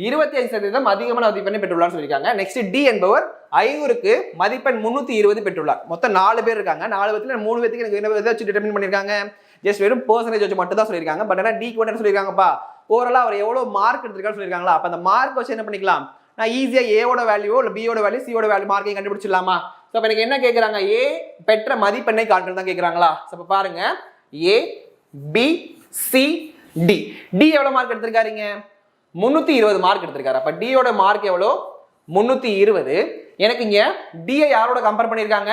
25% அதிகமான மதிப்பெண்ணை பெற்றுள்ளார் சொல்லியிருக்காங்க. நெக்ஸ்ட் டி என்பவர் 500க்கு மதிப்பெண் 320 பெற்றுள்ளார். மொத்தம் 4 பேர் இருக்காங்க. 4 பேர்த்துல 3 பேருக்கு எனக்கு என்ன வச்சு டிட்டர்மின் பண்ணியிருக்காங்க, ஜஸ்ட் வெறும் பெர்சன்டேஜ் வச்சு மட்டும் தான் சொல்லியிருக்காங்க. பட் ஆனால் டி கூட சொல்லியிருக்காங்கப்பா, ஓவராலாக அவர் எவ்வளோ மார்க் எடுத்திருக்காரு சொல்லியிருக்காங்களா. அப்போ அந்த மார்க் வச்சு என்ன பண்ணிக்கலாம், நான் ஈஸியாக ஏவோட வேல்யூ இல்லை பியோட வேல்யூ சியோட வேல்யூ மார்க்கையும் கண்டுபிடிச்சிடலாமா. ஸோ அப்போ எனக்கு என்ன கேட்குறாங்க, ஏ பெற்ற மதிப்பெண்ணை காண்கிறது தான் கேட்குறாங்களா. ஸோ அப்போ பாருங்க, ஏ பி சி டி. டி எவ்வளோ மார்க் எடுத்திருக்காருங்க, 320 மார்க் எடுத்திருக்காரு. அப்போ டியோட மார்க் எவ்வளோ, 320. எனக்கு இங்கே டிஐ யாரோட கம்பேர் பண்ணியிருக்காங்க,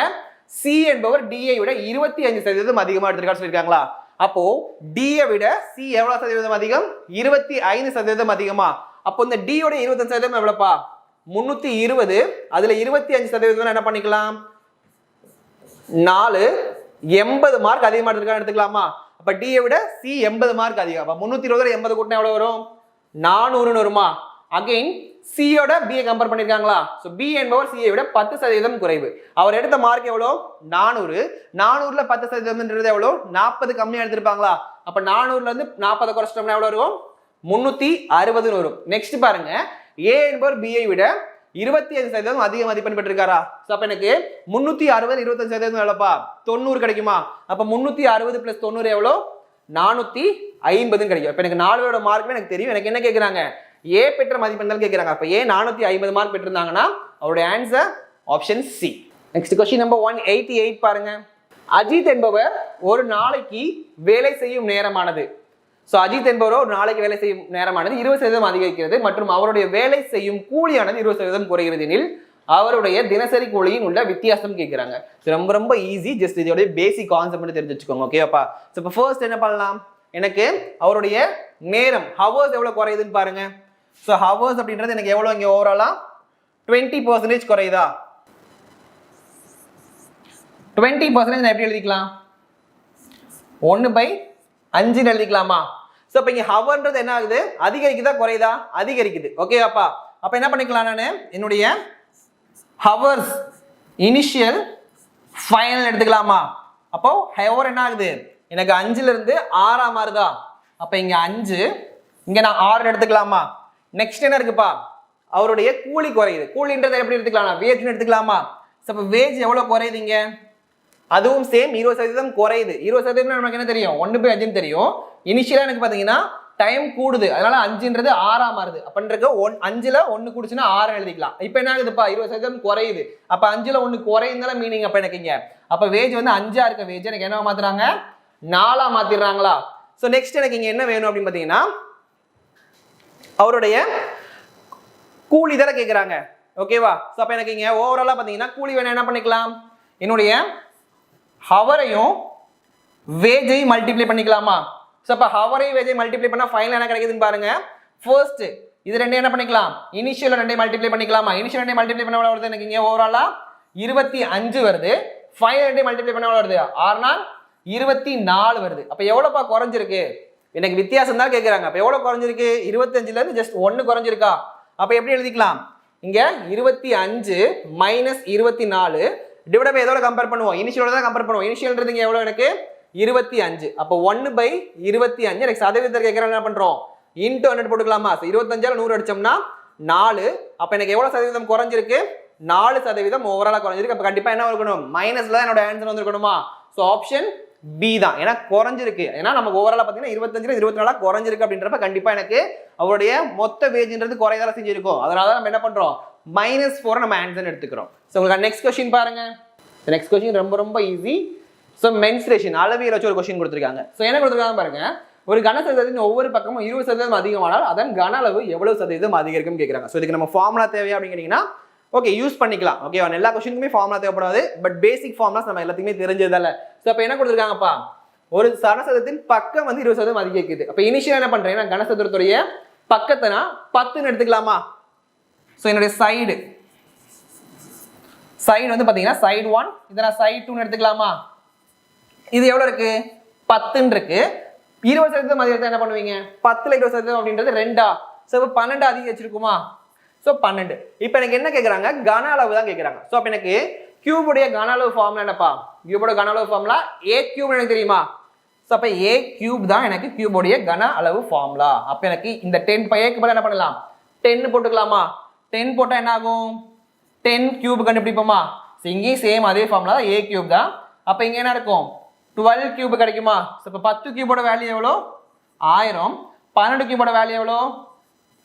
சி என்பவர் டிஐ விட 25% அதிகமாக எடுத்திருக்காரு சொல்லியிருக்காங்களா. அப்போ டியை விட சி எவ்வளோ சதவீதம் அதிகம், 25% அதிகமா. அப்போ இந்த டியோட 25% எவ்வளோப்பா, 320. அதுல 25% என்ன பண்ணிக்கலாம், 4 80 மார்க் அதிகமாக எடுத்துருக்கான்னு எடுத்துக்கலாமா. அப்ப டியை விட சி 80 மார்க் அதிகம். அப்ப 320 80 கூட்டினா எவ்வளவு வரும், 400 வருமா. அகைன் சியோட பியை கம்பேர் பண்ணிருக்காங்களா. ஸோ பி என்பவர் சியை விட 10% குறைவு. அவர் எடுத்த மார்க் எவ்வளோ, 400. 400ல 10% எவ்வளோ, 40 கம்மியா எடுத்திருப்பாங்களா. அப்ப 400ல இருந்து 40 குறைச்சிட்டோம்னா எவ்வளவு வரும், 360 வரும். நெக்ஸ்ட் பாருங்க, ஏ என்பவர் பிஐ விட 25% அதிக மதிப்பெண் பெற்றிருக்காரா. அப்ப எனக்கு 360 25% எவ்வளோப்பா, 90 கிடைக்குமா. அப்ப 360 + 90 எவ்வளோ, 450 கிடைக்கும். இப்ப எனக்கு 4 பேரோட மார்க் எனக்கு தெரியும். எனக்கு என்ன கேட்கிறாங்க, ஏ பெற்ற மதிப்பெண் தான் கேட்கிறாங்க. அப்ப ஏ 450 மார்க் பெற்றிருந்தாங்கன்னா அவருடைய answer option C. Next question number 188 பாருங்க. அஜித் என்பவர் ஒரு நாளைக்கு வேலை செய்யும் நேரமானது. ஸோ அஜித் என்பவரோ ஒரு நாளைக்கு வேலை செய்யும் நேரமானது 20% அதிகரிக்கிறது மற்றும் அவருடைய வேலை செய்யும் கூலியானது 20% குறைகிறது எனில் அவருடைய தினசரி கூலியின் உள்ள வித்தியாசம் கேட்கிறாங்க. ரொம்ப ரொம்ப ஈஸி, ஜஸ்ட் இதோட பேசிக் கான்செப்ட் தெரிஞ்சு வச்சுக்கோங்க. ஓகேப்பா? ஸோ இப்போ ஃபர்ஸ்ட் என்ன பண்ணலாம், எனக்கு அவருடைய நேரம் ஹவர்ஸ் எவ்வளவு குறையுதுன்னு பாருங்க. ஸோ ஹவர்ஸ் அப்படின்றது எனக்கு எவ்வளவு இங்கே ஓவராலா 20% குறையுதா? 20% நான் எப்படி எழுதிக்கலாம்? 1/5 எழுதிக்கலாமா? ஸோ இப்போ இங்கே ஹவர்ன்றது என்ன ஆகுது, அதிகரிக்குதா குறையுதா? அதிகரிக்குது. ஓகேவாப்பா? அப்போ என்ன பண்ணிக்கலாம், நான் என்னுடைய ஹவர்ஸ் இனிஷியல் ஃபைனல் எடுத்துக்கலாமா? அப்போ ஹவர் என்ன ஆகுது, எனக்கு 5ல இருந்து 6 மாறுதா? அப்போ இங்கே 5, இங்கே நான் 6 எடுத்துக்கலாமா? நெக்ஸ்ட் என்ன இருக்குப்பா, அவருடைய கூலி குறையுது. கூலின்றதை எப்படி எடுத்துக்கலாம், வேஜ்னு எடுத்துக்கலாமா? ஸோ அப்போ வேஜ் எவ்வளோ குறையுதுங்க, அதுவும் சேம் 20% குறையுது. 20% நமக்கு என்ன தெரியும், 1/5 தெரியும். இனிஷியலா எனக்கு பார்த்தீங்கன்னா டைம் கூடுது, அதனால 5ன்றது 6 மாறுது. அப்படின்றக்க 5ல 1 கூடுச்சுன்னா 6 எழுதிக்கலாம். இப்போ என்ன ஆகுதுப்பா, 20% குறையுது. அப்போ 5ல 1 குறையுதுனால மீனிங் அப்போ எனக்கு இங்க அப்போ வேஜ் வந்து 5ஆ இருக்க வேஜ் எனக்கு என்ன மாத்துறாங்க, 4ஆ மாத்திடுறாங்களா? ஸோ நெக்ஸ்ட் எனக்கு இங்க என்ன வேணும் அப்படின்னு பார்த்தீங்கன்னா அவருடைய கூலி தானே கேட்குறாங்க. ஓகேவா? ஸோ அப்போ எனக்கு இங்க ஓவராலா பார்த்தீங்கன்னா கூலி வேணும், என்ன பண்ணிக்கலாம், என்னுடைய ஹவரையும் வேஜையும் மல்டிப்ளை பண்ணிக்கலாமா? ஸோ அப்போ ஹவரையும் வேஜையும் மல்டிப்ளை பண்ணால் ஃபைனல் என்ன கிடைக்குதுன்னு பாருங்க. ஃபர்ஸ்ட் இது ரெண்டையும் என்ன பண்ணிக்கலாம், இனிஷியல் ரெண்டையும் மல்டிப்ளை பண்ணிக்கலாமா? இனிஷியல் ரெண்டையும் மல்டிப்ளை பண்ண எவ்வளோ வருது, எனக்கு இங்கே ஓவராலா 25 வருது. ஃபைனல் ரெண்டையும் மல்டிப்ளை பண்ண எவ்வளோ வருது, 6 24 வருது. அப்போ எவ்வளோப்பா குறைஞ்சிருக்கு, எனக்கு வித்தியாசம் தான் கேட்குறாங்க. அப்போ எவ்வளோ குறைஞ்சிருக்கு, 25லேருந்து ஜஸ்ட் 1 குறைஞ்சிருக்கா? அப்போ எப்படி எழுதிக்கலாம், இங்கே 25 மைனஸ் 24 டிவைட் பை எதோட கம்பேர் பண்ணுவோம், இனிஷியலோட தான் கம்பேர் பண்ணுவோம். இனிஷியல்ன்றது இங்கே எவ்வளோ, எனக்கு 25. அப்போ 1/25 எனக்கு சதவீதத்தை கேட்குறேன், என்ன பண்ணுறோம், இன்ட்டு 100 போட்டுக்கலாமா? 25ஆல 100 அடிச்சோம்னா 4. அப்போ எனக்கு எவ்வளோ சதவீதம் குறைஞ்சிருக்கு, 4% ஓவராலாக குறைஞ்சிருக்கு. அப்போ கண்டிப்பாக என்ன இருக்கணும், மைனஸ்ல தான் என்னோட ஆன்சர் வந்துருக்கணுமா? ஸோ ஆப்ஷன் பி தான், ஏன்னா குறைஞ்சிருக்கு. ஏன்னா நமக்கு ஓவராலாக பார்த்தீங்கன்னா 25 24 குறைஞ்சிருக்கு. அப்படின்றப்ப கண்டிப்பாக எனக்கு அவருடைய மொத்த வேஜ்ன்றது குறையதால செஞ்சிருக்கும். அதனால தான் நம்ம என்ன பண்ணுறோம், -4 நம்ம ஆன்சர் எடுத்துக்கிறோம். ஸோ உங்களுக்கு நெக்ஸ்ட் கொஸ்டின் பாருங்க. நெக்ஸ்ட் கொஸ்டின் ரொம்ப ரொம்ப ஈஸி. ஸோ மென்சுரேஷன் அளவியல் வச்சு ஒரு கொஸ்டின் கொடுத்துருக்காங்க. ஸோ என்ன கொடுத்துருக்காங்க பாருங்க, ஒரு கனசதவீதத்தின் ஒவ்வொரு பக்கமும் 20% அதிகமானால் அதன் கன அளவு எவ்வளவு சதவீதம் அதிகரிக்கும் கேட்குறாங்க. ஸோ இதுக்கு நம்ம ஃபார்முலா தேவையா அப்படின்னு கேட்டீங்கன்னா ஓகே யூஸ் பண்ணிக்கலாம். ஓகே, எல்லா கொஸ்டினுக்குமே ஃபார்முலா தேவைப்படாது, பட் பேசிக் ஃபார்முலாஸ் நம்ம எல்லாத்தையுமே தெரிஞ்சதால. ஸோ அப்போ என்ன கொடுத்துருக்காங்கப்பா, ஒரு கனசதத்தின் பக்கம் வந்து 20% அதிகரிக்குது. அப்போ இனிஷியல் என்ன பண்றேன்னா கனசதுரத்துடைய பக்கத்தை நான் 10ன்னு எடுத்துக்கலாமா? ஸோ என்னுடைய சைடு வந்து பார்த்தீங்கன்னா சைடு 1, இதை நான் சைடு 2ன்னு எடுத்துக்கலாமா? இது எவ்வளோ இருக்கு, 10 இருக்கு. 20% அதிகரித்தா என்ன பண்ணுவீங்க, 10ல் 20% அப்படின்றது 2ஆ? ஸோ இப்போ 12 அதிகரிச்சிருக்குமா? ஸோ 12. இப்போ எனக்கு என்ன கேட்குறாங்க, கன அளவு தான் கேட்குறாங்க. ஸோ அப்போ எனக்கு கியூபுடைய கன அளவு ஃபார்முலா என்னப்பா, கியூபோட கன அளவு ஃபார்முலா a கியூப் எனக்கு தெரியுமா? ஸோ அப்போ a கியூப் தான் எனக்கு கியூபோடைய கன அளவு ஃபார்முலா. அப்போ எனக்கு இந்த 10πaக்கு பதிலாக என்ன பண்ணலாம், 10 போட்டுக்கலாமா? 10 போட்டால் என்ன ஆகும், 10 கியூப் கண்டுபிடிப்போமா? ஸோ இங்கேயும் சேம் அதே ஃபார்முலா தான், a கியூப் தான். அப்போ இங்கே என்ன இருக்கும், 12 கியூப் கிடைக்குமா? ஸோ இப்போ 10 கியூபோட வேல்யூ எவ்வளோ, 1000. 12 கியூபோட வேல்யூ எவ்வளோ,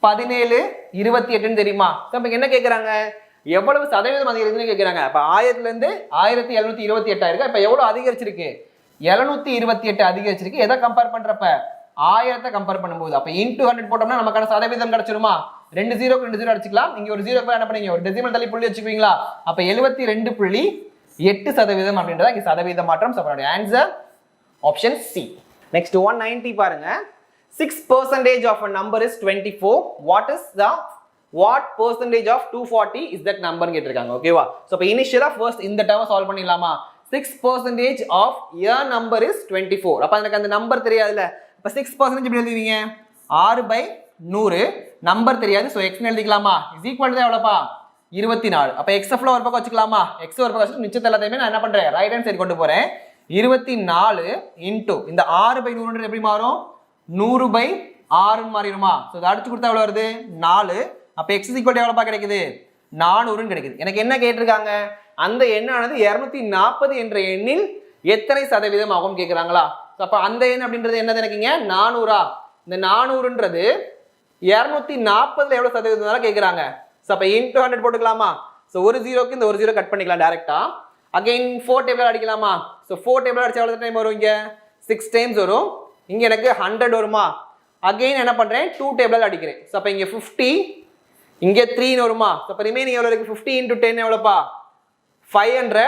17 28ன்னு தெரியுமா? ஸோ இப்போ என்ன கேட்குறாங்க, எவ்வளவு சதவீதம் அதிகரிக்குதுன்னு கேட்குறாங்க. அப்போ 1000லேருந்து 1728 ஆயிருக்கு. இப்போ எவ்வளோ அதிகரிச்சிருக்கு, 728 அதிகரிச்சிருக்கு. எதை கம்பேர் பண்ணுறப்ப, 1000 கம்பேர் பண்ணும்போது. அப்போ இன்ட்டு 100 போட்டோம்னா நமக்கான சதவீதம் கிடைச்சிருமா? 2 0க்கு 2 0 அடிச்சுக்கலாம். இங்கே ஒரு 0 என்ன பண்ணீங்க, ஒரு டெசிமல் தள்ளி புள்ளி வச்சுக்குவீங்களா? அப்போ 72.8% அப்படின்றத இங்கே சதவீத மாற்றம். ஸோ நம்மளுடைய ஆன்சர் ஆப்ஷன் சி. நெக்ஸ்ட் 190 பாருங்க. 6% of a number is 24. What percentage of 240 is that number கேட்டிருக்காங்க. ஓகேவா? ஸோ இப்போ இனிஷியலா ஃபர்ஸ்ட் இந்த டேர்மை சால்வ் பண்ணிடலாமா? 6% of a number is 24. அப்போ எனக்கு அந்த நம்பர் தெரியாதுல்ல. இப்போ 6% எப்படி எழுதுவீங்க, 6/100. நம்பர் தெரியாது, ஸோ எக்ஸ்னு எழுதிக்கலாமா? இஸ் ஈக்குவல் தான் எவ்வளோப்பா, 24. அப்போ எக்ஸ் ஃப்ளோ ஒரு பக்கம் வச்சுக்கலாமா? எக்ஸ் ஒரு பக்கம் வச்சுட்டு மிச்சத்தை எல்லாத்தையுமே நான் என்ன பண்ணுறேன், ரைட் ஹேண்ட் சைடு கொண்டு போகிறேன். 24 இன்டூ இந்த 6/100 எப்படி மாறும், 100/6 மாறிடுமா? ஸோ அதை அடிச்சு கொடுத்தா எவ்வளோ வருது, 4. அப்போ எக்ஸ் ஈக்குவல் எவ்வளோப்பா கிடைக்குது, 400 கிடைக்குது. எனக்கு என்ன கேட்டிருக்காங்க, அந்த எண்ணானது 240 என்ற எண்ணில் எத்தனை சதவீதம் ஆகும் கேட்குறாங்களா? ஸோ அப்போ அந்த எண் அப்படின்றது என்னது எனக்குங்க, 400. இந்த 400ன்றது 240ல் எவ்வளோ சதவீதம் கேட்குறாங்க. ஸோ அப்போ இன்டூ 100 போட்டுக்கலாமா? ஸோ ஒரு 0க்கு இந்த ஒரு 0 கட் பண்ணிக்கலாம் டேரெக்டா. அகைன் 4 டேபிள் அடிக்கலாமா? ஸோ 4 டேபிள் அடிச்சா எவ்வளோ டைம் வரும், இங்கே 6 டைம்ஸ் வரும். இங்க எனக்கு 100 வருமா, அகைன் என்ன பண்றேன் 2 டேபிள் அடிக்கிறேன். ஸோ அப்போ இங்க 50, இங்க 3 வருமா, ஸோ அப்போ ரிமைனிங் எவ்வளோ இருக்கு 50 × 10 எவ்வளோப்பா 500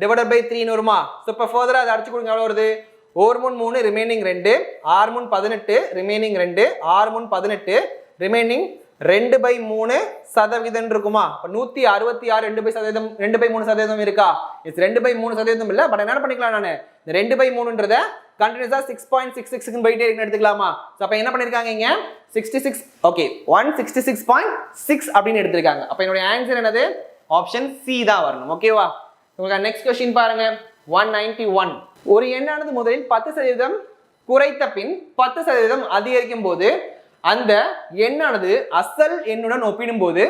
டிவைடட் பை 3 வருமா. ஸோ இப்போ ஃபர்தராக அதை அடிச்சு கொடுங்க எவ்வளோ வருது, 1 3 3 ரிமைனிங் 2, 6 3 18 ரிமைனிங் 2, 6 3 18 ரிமைனிங் 2/3 சதவீதம் இருக்குமா. இப்போ 166 2/3 இருக்கா, இட்ஸ் 2/3 இல்லை. பட் என்ன பண்ணிக்கலாம், நான் இந்த 2/3ன்றத கண்டினியூஸா 6.66 போயிட்டே இருக்குன்னு எடுத்துக்கலாமா. ஸோ அப்போ என்ன பண்ணிருக்காங்க இங்க 66, ஓகே 166.6 அப்படின்னு எடுத்திருக்காங்க. அப்போ என்னுடைய ஆன்சர் என்னது, ஆப்ஷன் சி தான் வரணும். ஓகேவா. உங்களுக்கு நெக்ஸ்ட் கொஸ்டின் பாருங்க 191. ஒரு எண்ணானது முதலில் 10% குறைத்த பின் 10% அதிகரிக்கும் போது அந்த எண்ணானது அசல் எண்ணுடன் ஒப்பிடும் போது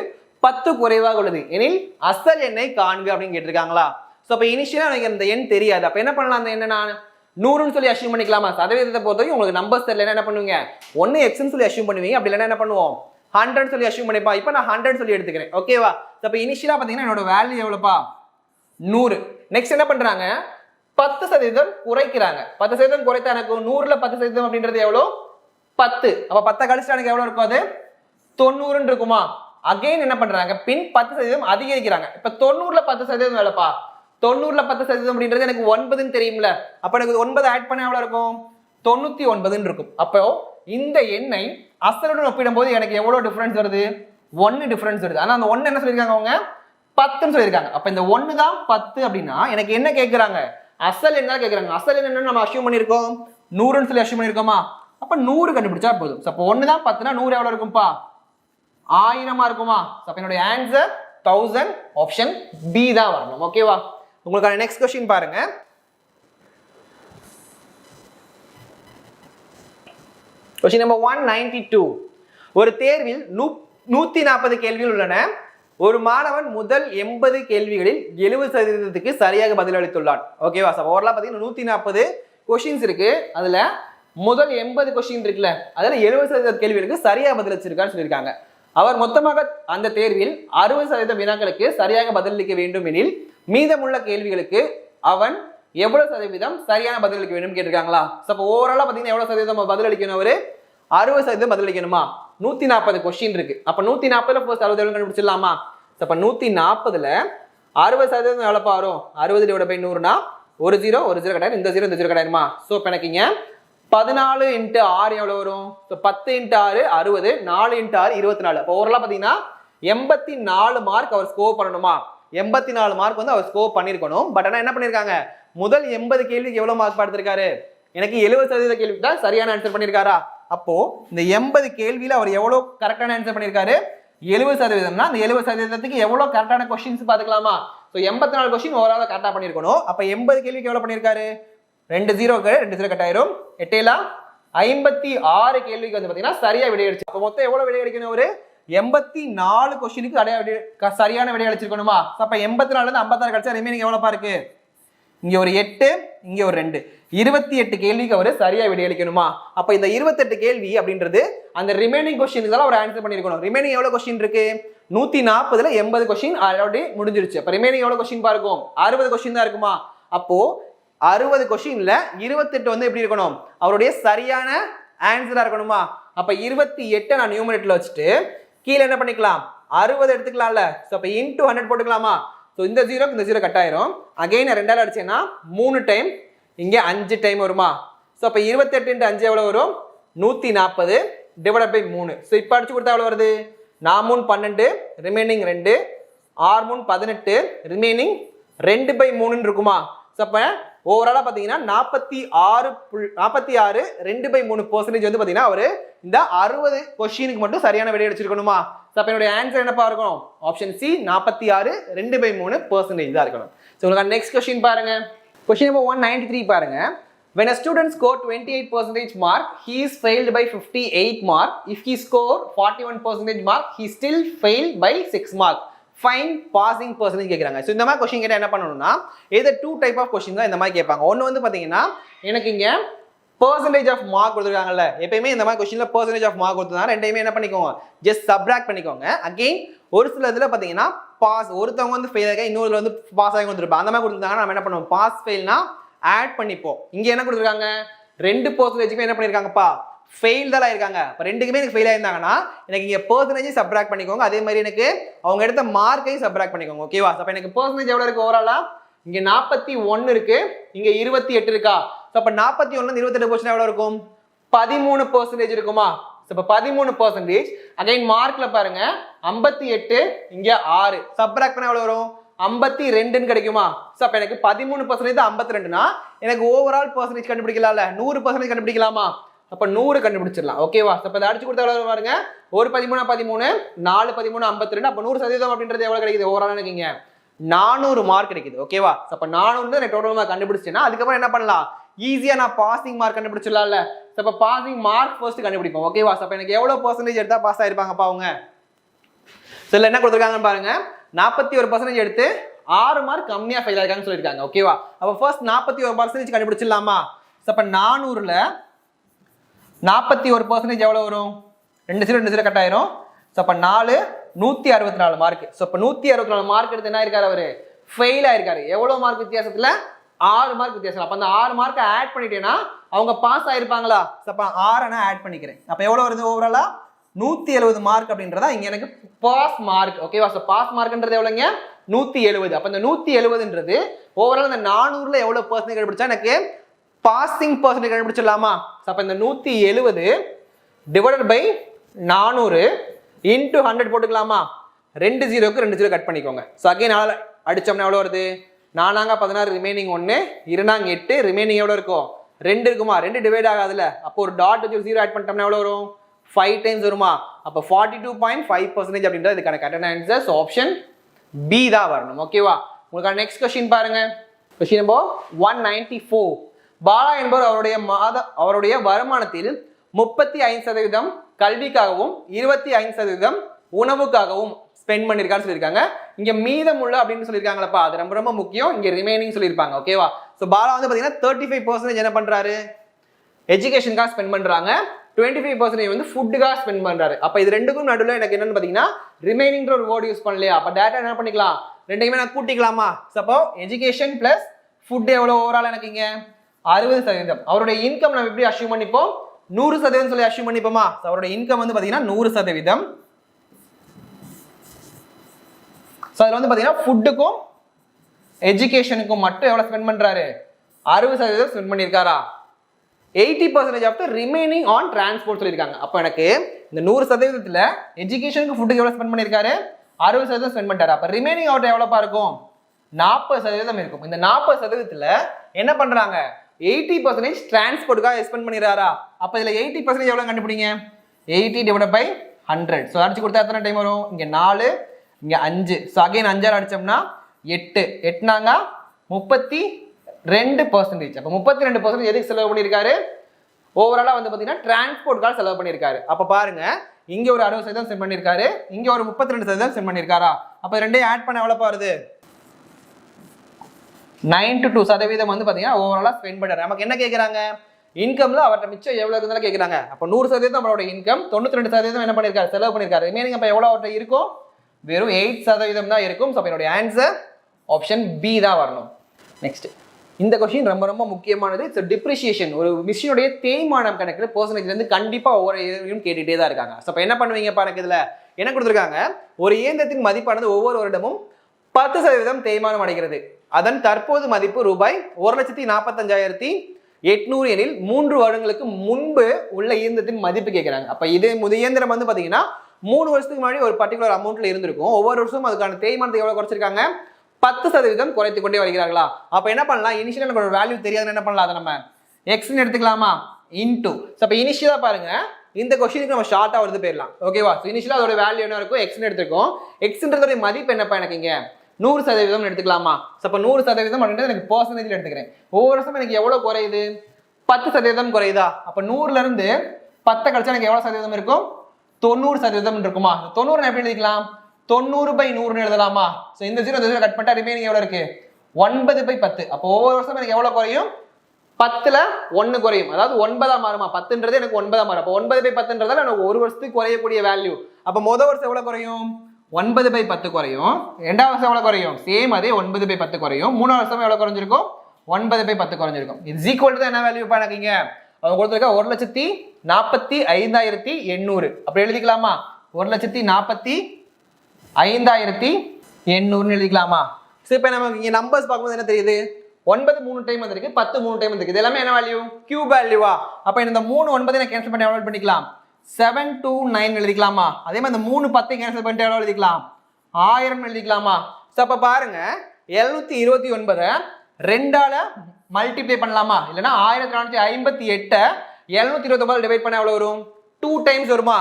10 குறைவாக உள்ளது எனில் அசல் எண்ணை காண்க அப்படின்னு கேட்டிருக்காங்களா. ஸோ அப்போ இனிஷியலா எனக்கு இந்த எண் தெரியாது. அப்போ என்ன பண்ணலாம், அந்த எண்ணை நான் 100ன்னு சொல்லி அஷ்யூம் பண்ணிக்கலாமா. சதவீதத்தை பொறுத்தவரைக்கும் உங்களுக்கு நம்பர்ஸ் தெரியல என்ன பண்ணுவீங்க, 1 எக்ஸ்ன்னு சொல்லி அஷ்யூம் பண்ணுவீங்க. அப்படி இல்லைன்னா என்ன பண்ணுவோம் 100 சொல்லி அஷ்யூம் பண்ணிப்பா. இப்போ நான் 100 சொல்லி எடுத்துக்கிறேன். ஓகேவா. அப்போ இனிஷியலா பார்த்தீங்கன்னா என்னோட வேல்யூ எவ்வளோப்பா 100. நெக்ஸ்ட் என்ன பண்றாங்க 10% குறைக்கிறாங்க. 10% குறைத்தா எனக்கு 100ல 10% அப்படின்றது எவ்வளோ 10. அப்ப 10 கழிச்சா எனக்கு எவ்வளவு இருக்கும், அது 90 இருக்குமா. அகைன் என்ன பண்றாங்க பின் 10% அதிகரிக்கிறாங்க. இப்ப 90ல 10% வேலைப்பா, 90ல 10% அப்படின்றது எனக்கு 9ன்னு தெரியும்ல. அப்ப எனக்கு 9 ஆட் பண்ண எவ்வளவு இருக்கும் 99 இருக்கும். அப்போ இந்த எண்ணை அசலுடன் ஒப்பிடும் போது எனக்கு எவ்வளவு டிஃபரன்ஸ் வருது, 1 டிஃபரன்ஸ் வருது. ஆனா அந்த 1 என்ன சொல்லியிருக்காங்க அவங்க 10ன்னு சொல்லியிருக்காங்க. அப்ப இந்த 1 தான் 10 அப்படின்னா எனக்கு என்ன கேட்கிறாங்க, அசல் என்ன கேட்கிறாங்க. அசல் என்ன நம்ம அஷ்யூம் பண்ணியிருக்கோம் 100ன்னு சொல்லி அஷ்யூம் பண்ணியிருக்கோமா. அப்ப 100 கண்டுபிடிச்சா போதும். அப்போ 1 தான் 10னா 100 எவ்வளவு இருக்கும்பா 1000 இருக்குமா. அப்ப என்னோட ஆன்சர் 1000, ஆப்ஷன் பி தான் வரணும். ஓகேவா. உங்களுக்கான நெக்ஸ்ட் क्वेश्चन பாருங்க. Question number 192. ஒரு தேர்வில் 140 கேள்விகள் உள்ளன. ஒரு மாணவன் முதல் 80 கேள்விகளில் 70% சரியாக பதிலளித்துள்ளான். ஓகேவா. ஓவராலா பாத்தீங்கன்னா 140 क्वेश्चंस இருக்கு. அதுல முதல் 80 கொஸ்டின் இருக்குல்ல, அதுல 70% கேள்விகளுக்கு சரியா பதிலளிச்சிருக்கான்னு சொல்லியிருக்காங்க. அவர் மொத்தமாக அந்த தேர்வில் 60% வினாக்களுக்கு சரியாக பதிலளிக்க வேண்டும் எனில் மீதமுள்ள கேள்விகளுக்கு அவன் எவ்வளவு சதவீதம் சரியான பதிலளிக்க வேண்டும் கேட்டிருக்காங்களா. அப்போ ஓவராலா பாத்தீங்கன்னா எவ்வளவு சதவீதம் பதிலளிக்கணும், அவரு 60% பதிலளிக்கணுமா. 140 கொஸ்டின் இருக்கு. அப்ப 140ல ஃபர்ஸ்ட் 60 கண்டுபிடிச்சிடலாமா. அப்ப 140ல 60% எவ்வளவு வரும், 60 / 100னா ஒரு 0 கிடையாது, இந்த 0 கிடையாதுமா. சோ இப்ப எனக்கு இங்க 14 × 6 எவ்வளவு வரும், 10 × 6 60, 4 × 6 24. அப்போ ஓவராலா பாத்தீங்கன்னா 84 மார்க் அவர் ஸ்கோர் பண்ணணுமா. 84 மார்க் வந்து அவர் ஸ்கோர் பண்ணிருக்கணும். பட் ஆனா என்ன பண்ணிருக்காங்க, முதல் 80 கேள்விக்கு எவ்வளவு மார்க் பார்த்திருக்காரு, எனக்கு 70% கேள்விக்கு தான் சரியான ஆன்சர் பண்ணிருக்காரா. அப்போ இந்த 80 கேள்வியில அவர் எவ்வளவு கரெக்டான ஆன்சர் பண்ணிருக்காரு 70%. அந்த 70%க்கு எவ்வளவு கரெக்டான கொஸ்டின்ஸ் பாத்துக்கலாமா. 84 கொஸ்டின் ஓவராலா கரெக்டா பண்ணிருக்கணும். அப்ப 80 கேள்விக்கு எவ்வளவு பண்ணிருக்காரு, 2 0 கட் ஆயிரும். 8 56 கேள்விக்கு வந்து பாத்தீங்கன்னா சரியா விடையடிச்சு. அப்ப மொத்தம் எவ்வளவு விடையடிக்கணும், ஒரு 84 கொஸ்டினுக்கு சரியான விடை அளிச்சிருக்கணுமா. அப்ப 84ல இருந்து 56 கிடைச்சா ரிமைனிங் எவ்வளவு இருக்கு, இங்க ஒரு 8, இங்க ஒரு 2, 28 கேள்விக்கு அவர் சரியா விடையளிக்கணுமா. அப்ப இந்த 28 கேள்வி அப்படின்றது அந்த ரிமைனிங் கொஸ்டின்ஸ் எல்லாம் அவர் ஆன்சர் பண்ணிருக்கணும். ரிமைனிங் எவ்வளவு கொஸ்டின் இருக்கு, 140ல 80 கொஸ்டின் ஆல்ரெடி முடிஞ்சிருச்சு. அப்ப ரிமைனிங் எவ்வளவு கொஸ்டின் பாருக்கும், 60 கொஸ்டின் தான் இருக்குமா. அப்போ 60 கொஸ்டின்ல 28 வந்து எப்படி இருக்கணும், அவருடைய சரியான ஆன்சரா இருக்கணுமா. அப்ப 28 நான் நியூமரேட்டர்ல வச்சுட்டு கீழே என்ன பண்ணிக்கலாம் 60 எடுத்துக்கலாம்ல. சோ அப்ப இன்டு 100 போட்டுக்கலாமா. சோ இந்த 0 இந்த 0 கட் ஆயிரும். அகைன் 2ஆல அடிச்சேன்னா 3 டைம், இங்க 5 டைம் வருமா. சோ அப்ப 28 × 5 எவ்வளவு வரும் 140 டிவைடட் பை 3. சோ இப்ப அடிச்சு கொடுத்தா எவ்வளவு வருது, 4 3 12 ரிமைனிங் 2, 6 3 18 ரிமைனிங் 2/3 இருக்குமா. சோ அப்ப ஓவராலா பாத்தீங்கன்னா 46 2/3% வந்து பாத்தீங்கன்னா அவரு இந்த 60 கொஸ்டினுக்கு மட்டும் சரியான விடை அடிச்சிருக்கணுமா. அப்ப என்னோட ஆன்சர் என்னப்பா இருக்கும், ஆப்ஷன் சி 46 2/3% தான் இருக்கணும். சோ உங்களுக்கு நெக்ஸ்ட் கொஸ்டின் பாருங்க. கொஸ்டின் நம்பர் 193 பாருங்க. When a student scored 28% mark, he is failed by 58 mark. If he scored 41% mark, he still failed by 6 mark. Find passing percentage கேக்குறாங்க. சோ இந்த மாதிரி क्वेश्चन கேட்டா என்ன பண்ணனும்னா either two type of question தான் இந்த மாதிரி கேட்பாங்க. ஒன்னு வந்து பாத்தீங்கன்னா எனக்கு இங்க percentage of mark கொடுத்திருக்காங்கல்ல, எப்பவுமே இந்த மாதிரி क्वेश्चनல percentage of mark கொடுத்தா ரெண்டையுமே என்ன பண்ணிக்கோங்க just subtract பண்ணிக்கோங்க. again ஒரு சில இதுல பாத்தீங்கன்னா பாஸ் ஒருத்தவங்க வந்து ஃபெயில் ஆகி இன்னொருல வந்து பாஸ் ஆகி வந்திருப்பாங்க. அந்த மாதிரி கொடுத்திருந்தாங்கன்னா நம்ம என்ன பண்ணுவோம், பாஸ் ஃபெயில்னா ஆட் பண்ணிப்போம். இங்க என்ன கொடுத்திருக்காங்க 2% என்ன பண்ணிருக்காங்கப்பா ஃபெயில் தான் ஆயிருக்காங்க. அப்ப ரெண்டுக்குமே எனக்கு ஃபெயில் ஆயிருந்தாங்கன்னா எனக்கு இங்க பெர்சன்டேஜ் சப்ட்ராக்ட் பண்ணிக்கோங்க, அதே மாதிரி எனக்கு அவங்க எடுத்த மார்க்கையும் சப்ட்ராக்ட் பண்ணிக்கோங்க. ஓகேவா? அப்ப எனக்கு பெர்சன்டேஜ் எவ்வளவு இருக்கு ஓவராலா? இங்க 41 இருக்கு, இங்க 28 இருக்கா? அப்ப 41 ல 28% எவ்வளவு இருக்கும்? 13% இருக்குமா? இப்ப 13% அகைன் மார்க்ல பாருங்க 58 இங்க 6 சப்ட்ராக்ட் பண்ணா எவ்வளவு வரும்? 52 கிடைக்குமா? அப்ப எனக்கு 13% 52னா எனக்கு ஓவரால் பெர்சன்டேஜ் கண்டுபிடிக்கலாம்ல, 100% கண்டுபிடிக்கலாமா? அப்ப 100 கண்டுபிடிச்சிடலாம். ஓகேவா? அப்ப இதை அடிச்சு கொடுத்தா எவ்வளவு பாருங்க, ஒரு 13 13 4 13 52. அப்ப 100% அப்படின்றது எவ்வளவு கிடைக்குது ஓவரால்? எனக்கு 400 மார்க் கிடைக்குது. ஓகேவா? அப்ப 400 டோட்டல் மார்க் கண்டுபிடிச்சேன்னா அதுக்கப்புறம் என்ன பண்ணலாம்? ஈஸியா நான் பாசிங் மார்க் கண்டுபிடிச்சிடலாம்ல. அப்ப பாசிங் மார்க் ஃபர்ஸ்ட் கண்டுபிடிப்போம். ஓகேவா? அப்ப எனக்கு எவ்வளவு பெர்சன்டேஜ் எடுத்தா பாஸ் ஆயிருப்பாங்கப்பா அவங்க? சொல்ல என்ன கொடுத்துருக்காங்கன்னு பாருங்க, 41% எடுத்து 6 மார்க் கம்மியா ஃபெயில் ஆயிருக்காங்கன்னு சொல்லியிருக்காங்க. ஓகேவா? அப்ப ஃபர்ஸ்ட் 41% கண்டுபிடிச்சிடலாமா? அப்ப 400ல 41% எவ்வளவு வரும்? 2 கட் ஆயிரும். அப்ப 4 164 மார்க். அப்ப 164 மார்க் எடுத்து என்ன ஆயிருக்காரு அவரு? ஃபெயில் ஆயிருக்காரு. எவ்வளவு மார்க் வித்தியாசத்துல? 6 மார்க் வித்தியாசம். அப்ப அந்த 6 மார்க்கை ஆட் பண்ணிட்டேன்னா அவங்க பாஸ் ஆயிருப்பாங்களா? அப்ப 6 நான் ஆட் பண்ணிக்கிறேன். அப்ப எவ்வளவு வருது ஓவராலா? 170 மார்க் அப்படின்றதா இங்க எனக்கு பாஸ் மார்க். ஓகேவா? பாஸ் மார்க்ன்றது எவ்வளவுங்க? 170. அப்ப இந்த 170ன்றது ஓவரால் இந்த 400ல எவ்வளவு பெர்சன்டேஜ் கண்டுபிடிச்சா எனக்கு பாசிங் பெர்சன்டேஜ் கண்டுபிடிச்சிடலாமா? அப்ப இந்த 170 டிவைடட் பை 400 இன்டு 100 போட்டுக்கலாமா? 2 0க்கு 2 0 கட் பண்ணிக்கோங்க. அகைன் அடிச்சோம்னா எவ்வளவு வருது? 4 16 ரிமைனிங் 1 2 8 ரிமைனிங் எவ்வளவு இருக்கும்? 2 இருக்குமா? 2 டிவைட் ஆகாதுல. அப்போ ஒரு டாட் வச்சு 0 ஆட் பண்ணிட்டோம்னா எவ்வளவு வரும்? 5 டைம்ஸ் வருமா? அப்ப 42.5% அப்படின்றது இதுக்கான கரெக்டான ஆன்சர். ஆப்ஷன் பி தான் வரணும். ஓகேவா? உங்களுக்கான நெக்ஸ்ட் क्वेश्चन பாருங்க. Question number 194. பாலா என்பவர் அவருடைய வருமானத்தில் 35% கல்விக்காகவும் 25% உணவுக்காகவும் ஸ்பெண்ட் பண்ணிருக்கான்னு சொல்லியிருக்காங்க. இங்க மீதமுள்ள அப்படின்னு சொல்லியிருக்காங்களப்பா, அது ரொம்ப ரொம்ப முக்கியம். இங்க ரிமைனிங் சொல்லியிருப்பாங்க. ஓகேவா? சோ பாலா வந்து பாத்தீங்கன்னா 35% என்ன பண்றாரு? எஜுகேஷனுக்காக ஸ்பெண்ட் பண்றாங்க, 25% வந்து ஃபுட்டுக்காக ஸ்பெண்ட் பண்றாரு. அப்ப இது ரெண்டுக்கும் நடுவில் எனக்கு என்னன்னு பாத்தீங்கன்னா ரிமைனிங் ஒரு வேர்ட் யூஸ் பண்ணலையா? அப்ப டேட்டா என்ன பண்ணிக்கலாம்? ரெண்டையுமே நான் கூட்டிக்கலாமா? அப்போ எஜுகேஷன் பிளஸ் ஃபுட் எவ்வளவு ஓவரால் எனக்கு இங்க 60%. அவருடைய இன்கம் நம்ம எப்படி அஷ்யூம் பண்ணிப்போம்? 100% சொல்லி அஷ்யூம் பண்ணிப்போமா? அவருடைய இன்கம் வந்து பாத்தீங்கன்னா 100%. அதுல வந்து பாத்தீங்கன்னா ஃபுட்டுக்கும் எஜுகேஷனுக்கும் மட்டும் எவ்வளவு ஸ்பெண்ட் பண்றாரு? 60% ஸ்பெண்ட் பண்ணிருக்காரா? 80% of the remaining on transport சொல்லியிருக்காங்க. அப்போ எனக்கு இந்த 100%த்துல எஜுகேஷனுக்கு ஃபுட்டுக்கு எவ்வளவு ஸ்பெண்ட் பண்ணிருக்காரு? 60% ஸ்பெண்ட் பண்ணிட்டாரு. அப்ப ரிமைனிங் அவுட் எவ்வளவுப்பா இருக்கும்? 40% இருக்கும். இந்த 40%த்துல என்ன பண்றாங்க? 80% டிரான்ஸ்போர்ட்டுக்காக ஸ்பெண்ட் பண்ணிடுறாரா? அப்ப இதுல 80% எவ்வளவு கண்டுபிடிங்க? 80 டிவைடட் பை 100. ஸோ அடிச்சு கொடுத்தா எத்தனை டைம் வரும்? இங்க 4 இங்க 5. So again 5 அடிச்சோம்னா 8 8நாங்க 32%. அப்ப 32% எதுக்கு செலவு பண்ணியிருக்காரு? ஓவராலா வந்து பாத்தீங்கன்னா டிரான்ஸ்போர்ட்காக செலவு பண்ணியிருக்காரு. அப்ப பாருங்க, இங்க ஒரு 60% ஸ்பெண்ட் பண்ணியிருக்காரு, இங்க ஒரு 32% ஸ்பெண்ட் பண்ணியிருக்காரா? அப்ப ரெண்டையும் ஆட் பண்ண எவ்வளவு வருது? 92% வந்து பாத்தீங்கன்னா ஓவராலா ஸ்பெண்ட் பண்றாரு. நமக்கு என்ன கேக்குறாங்க? இன்கம்ல அவர்கிட்ட மிச்சம் எவ்வளவு இருந்தாலும் கேக்குறாங்க. அப்ப 100% அவரோட இன்கம், 92% என்ன பண்ணிருக்காரு? செலவு பண்ணிருக்காரு. ரிமைனிங் அப்ப எவ்வளவு அவர்கிட்ட இருக்கும்? வெறும் 8% தான் இருக்கும். ஸோ என்னுடைய ஆன்சர் ஆப்ஷன் பி தான் வரணும். நெக்ஸ்ட் இந்த கொஸ்டின் ரொம்ப ரொம்ப முக்கியமானது. It's depreciation. ஒரு மிஷினுடைய தேய்மானம் கணக்கில் பெர்சன்டேஜ்ல இருந்து கண்டிப்பா ஒவ்வொரு இயரும் கேட்டுட்டே தான் இருக்காங்க. ஸோ என்ன பண்ணுவீங்க பாருங்க, இதுல என்ன கொடுத்துருக்காங்க? ஒரு இயந்திரத்தின் மதிப்பானது ஒவ்வொரு வருடமும் 10% தேய்மானம் அடைகிறது. அதன் தற்போது மதிப்பு ரூபாய் 1,45,800 எனில் 3 வருடங்களுக்கு முன்பு உள்ள இயந்திரத்தின் மதிப்பு கேட்கிறாங்க. அப்ப இது இயந்திரம் வந்து பாத்தீங்கன்னா 3 வருஷத்துக்கு முன்னாடி ஒரு பர்டிகுலர் அமௌண்ட்ல இருந்திருக்கும். ஒவ்வொரு வருஷமும் அதுக்கான தேய்மானத்தை எவ்வளவு குறைச்சிருக்காங்க? 10% குறைத்து கொண்டே வருகிறார்களா? அப்ப என்ன பண்ணலாம்? இனிஷியலா எனக்கு ஒரு வேல்யூ தெரியாது, என்ன பண்ணலாம்? அதை நம்ம எக்ஸ்ன்னு எடுத்துக்கலாமா? இன்டூ. அப்ப இனிஷியலா பாருங்க, இந்த கொஸ்டினுக்கு நம்ம ஷார்ட்டா வருது போயிடலாம். ஓகேவா? இனிஷியலா அதோட வேல்யூ என்ன இருக்கும்? எக்ஸ்ன்னு எடுத்துக்கோம். எக்ஸ்ன்றதோட மதிப்பு என்னப்பா எனக்கு இங்க 100% எடுத்துக்கலாமா? அப்ப 100% அப்படின்றது எனக்கு பெர்சன்டேஜ்ல எடுத்துக்கிறேன். ஒவ்வொரு வருஷம் எனக்கு எவ்வளவு குறையுது? 10% குறையுதா? அப்ப 100ல இருந்து 10 கழிச்சா எனக்கு எவ்வளவு சதவீதம் இருக்கும்? 90% இருக்குமா? 90 எப்படி எழுதிக்கலாம்? 90/100 எழுதலாமா? சோ இந்த 0 கட் பண்ணிட்டா ரிமைனிங் எவ்வளவு இருக்கு? 9/10. அப்போ ஒவ்வொரு வருஷம் எனக்கு எவ்வளவு குறையும்? 10ல 1 குறையும். அதாவது 9ஆ மாறுமா? 10ன்றது எனக்கு 9ஆ மாறும். அப்போ 9/10ன்றதால எனக்கு ஒரு வருஷத்துக்கு குறையக்கூடிய வேல்யூ. அப்ப முதல் வருஷம் எவ்வளவு குறையும்? 9/10 குறையும். இரண்டாவது வருஷம் எவ்வளவு குறையும்? சேம் அதே 9/10 குறையும். மூணாவது வருஷம் எவ்வளவு குறைஞ்சிருக்கும்? 9/10 குறைஞ்சிருக்கும். இது ஈக்குவல் டு என்ன வேல்யூ? எனக்கு இங்க அவங்க கொடுத்துருக்க 1,45,800 அப்படி எழுதிக்கலாமா? 1,45,800 எழுதிக்கலாமா? சரி, இப்போ நமக்கு இங்க நம்பர்ஸ் பார்க்கும்போது என்ன தெரியுது? 9 3 டைம் வந்திருக்கு, 10 3 டைம் வந்திருக்கு. இது எல்லாமே என்ன வேல்யூ? கியூப் வேல்யூவா? அப்ப இந்த 3 9 நான் கேன்சல் பண்ணி எவ்வளவு பண்ணிக்கலாம்? 729 எழுதிக்கலாமா? அதே மாதிரி இந்த 3 10 கேன்சல் பண்ணிட்டு எவ்வளவு எழுதிக்கலாம்? 1000 எழுதிக்கலாமா? சோ அப்ப பாருங்க 729 2ஆல மல்டிப்ளை பண்ணலாமா? இல்லனா 1458 729 டிவைட் பண்ணா எவ்வளவு வரும்? 2 டைம்ஸ் வருமா?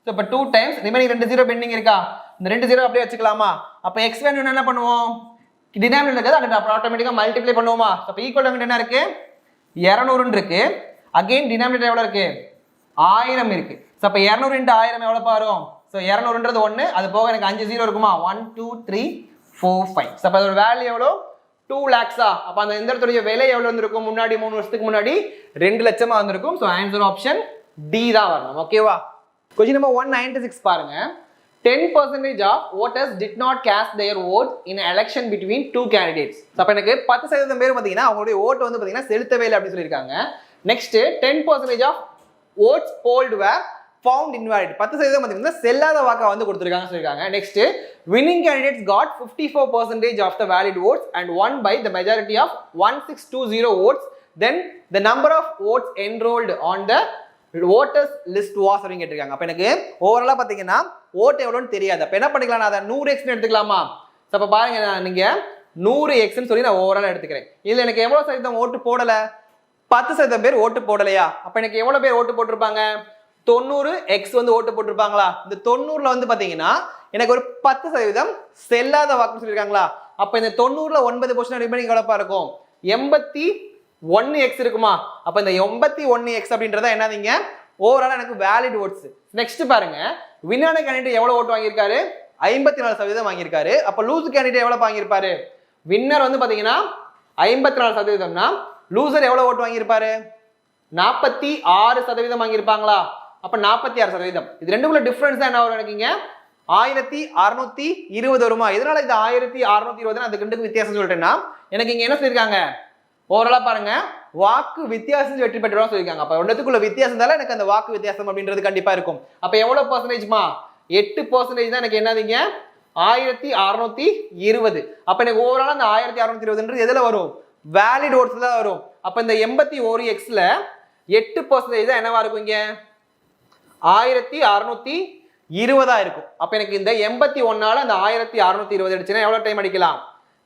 சோ அப்ப 2 டைம்ஸ் ரிமைனிங் 2 0 பெண்டிங் இருக்கா? இந்த 2 0 அப்படியே வச்சுக்கலாமா? அப்ப x வேல்யூ என்ன பண்ணுவோம்? டினாமினேட்டர் இருக்குது, அங்க ஆட்டோமேட்டிக்கா மல்டிப்ளை பண்ணுவோமா? அப்ப ஈக்குவல் அங்க என்ன இருக்கு? 200 இருக்கு. அகைன் டினாமினேட்டர் எவ்வளவு இருக்கு? 1000 இருக்கு. சோ அப்ப 200 * 1000 எவ்வளவு வரும்? சோ 200ன்றது 1, அது போக எனக்கு 5 0 இருக்குமா? 1 2 3 4 5. சோ அப்ப அதோட வேல்யூ எவ்வளவு? 2 lakhs. அப்ப அந்த எந்திரத்துடைய விலை எவ்வளவு வந்திருக்கும்? முன்னாடி 3 வருஷத்துக்கு முன்னாடி 2 லட்சமா வந்திருக்கும். சோ ஆன்சர் ஆப்ஷன் டி தான் வரணும். ஓகேவா? क्वेश्चन நம்பர் 196 பாருங்க. 10% of voters did not cast their vote in an election between two candidates. அப்ப எனக்கு 10% பேர் பாத்தீங்கன்னா அவங்களுடைய ஓட் வந்து பாத்தீங்கன்னா செலுத்தவே இல்லை அப்படி சொல்லிருக்காங்க. Next 10% of votes polled were found invalid. 10% பாத்தீங்கன்னா செல்லாத வாக்கா வந்து கொடுத்திருக்காங்க சொல்லிருக்காங்க. Next winning candidates got 54% of the valid votes and won by the majority of 1620 votes. Then the number of votes enrolled on the voters list was அப்படினு கேட்டிருக்காங்க. அப்ப எனக்கு ஓவராலா பாத்தீங்கன்னா ஓட் எவ்வளவுன்னு தெரியாது. அப்ப என்ன பண்ணிக்கலாம்? நான் அதை 100x ன்னு எடுத்துக்கலாமா? சோ அப்ப பாருங்க, நீங்க 100x ன்னு சொல்லி நான் ஓவராலா எடுத்துக்கிறேன். இதுல எனக்கு எவ்வளவு சதவீதம் ஓட்டு போடல? 10% பேர் ஓட்டு போடலையா? அப்ப எனக்கு எவ்வளவு பேர் ஓட்டு போட்டிருப்பாங்க? 90x வந்து ஓட்டு போட்டிருப்பாங்களா? இந்த 90ல வந்து பாத்தீங்கன்னா எனக்கு ஒரு 10% செல்லாத வாக்குன்னு சொல்லிருக்காங்களா? அப்ப இந்த 90ல 9% ரிமைனிங் எவ்வளவு இருக்கும்? 81x இருக்குமா? அப்ப இந்த 81x அப்படின்றத என்னதுங்க? ஓவராலா எனக்கு வேலிட் ஓட்ஸ். நெக்ஸ்ட் பாருங்க, வின்னான கேண்டிடேட் எவ்வளவு ஓட்டு வாங்கியிருக்காரு? 54% வாங்கியிருக்காரு. அப்ப லூஸ் கேண்டிடேட் எவ்வளவு வாங்கியிருப்பாரு? வின்னர் வந்து பாத்தீங்கன்னா 54%னா லூசர் எவ்வளவு ஓட்டு வாங்கியிருப்பாரு? 46% வாங்கியிருப்பாங்களா? அப்ப 46%. இது ரெண்டுக்குள்ள டிஃபரன்ஸ் தான் என்ன வரும் எனக்கு? இங்க 1620 வருமா? எதனால இது 1620 அதுக்கு ரெண்டுக்கு வித்தியாசம் சொல்லிட்டேன்னா எனக்கு இங்க என்ன சொல்லிருக்காங்க? ஓவராலா பாருங்க, வாக்கு வித்தியாசம் வெற்றி பெற்றவங்க சொல்லிருக்காங்க. அப்ப ரெண்டுக்குள்ள வித்தியாசம் தால எனக்கு அந்த வாக்கு வித்தியாசம் அப்படின்றது கண்டிப்பா இருக்கும். அப்ப எவ்வளவு பர்சன்டேஜ்மா? 8% தான் எனக்கு என்னதுங்க? 1620. அப்ப எனக்கு ஓவராலா அந்த 1620ன்றது எதுல வரும்? வேலிட் ஓட்ஸ்ல தான் வரும். அப்ப இந்த 81xல 8% தான் என்னவா இருக்கும்? இங்க 1620 இருக்கும். அப்ப எனக்கு இந்த 81ஆல அந்த 1620 அடிச்சேன்னா எவ்வளவு டைம் அடிக்கலாம்?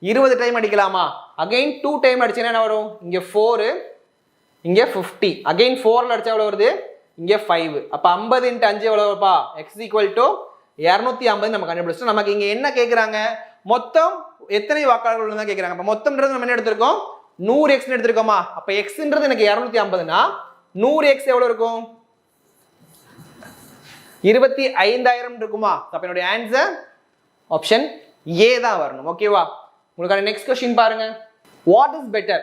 20 டைம் அடிக்கலாமா? அகைன் 2 டைம் அடிச்சேன்னா என்ன வரும்? இங்க 4, இங்க 50. அகைன் 4ல அடிச்சா எவ்வளவு வருது? இங்க 5. அப்ப 50 × 5 எவ்வளவு வருப்பா? x = 250 நம்ம கண்டுபிடிச்சோம். நமக்கு இங்க என்ன கேக்குறாங்க? மொத்தம் எத்தனை வாக்காளர்கள் தான் கேக்குறாங்க. அப்ப மொத்தம்ன்றது நம்ம என்ன எடுத்திருக்கோம்? 100x ன்னு எடுத்திருக்கோமா? அப்ப xன்றது எனக்கு 250னா 100x எவ்வளவு இருக்கும்? 25000 இருக்குமா? அப்ப என்னோட ஆன்சர் ஆப்ஷன் ஏ தான் வரணும். ஓகேவா? உங்களுக்கான நெக்ஸ்ட் क्वेश्चन பாருங்க. What is better?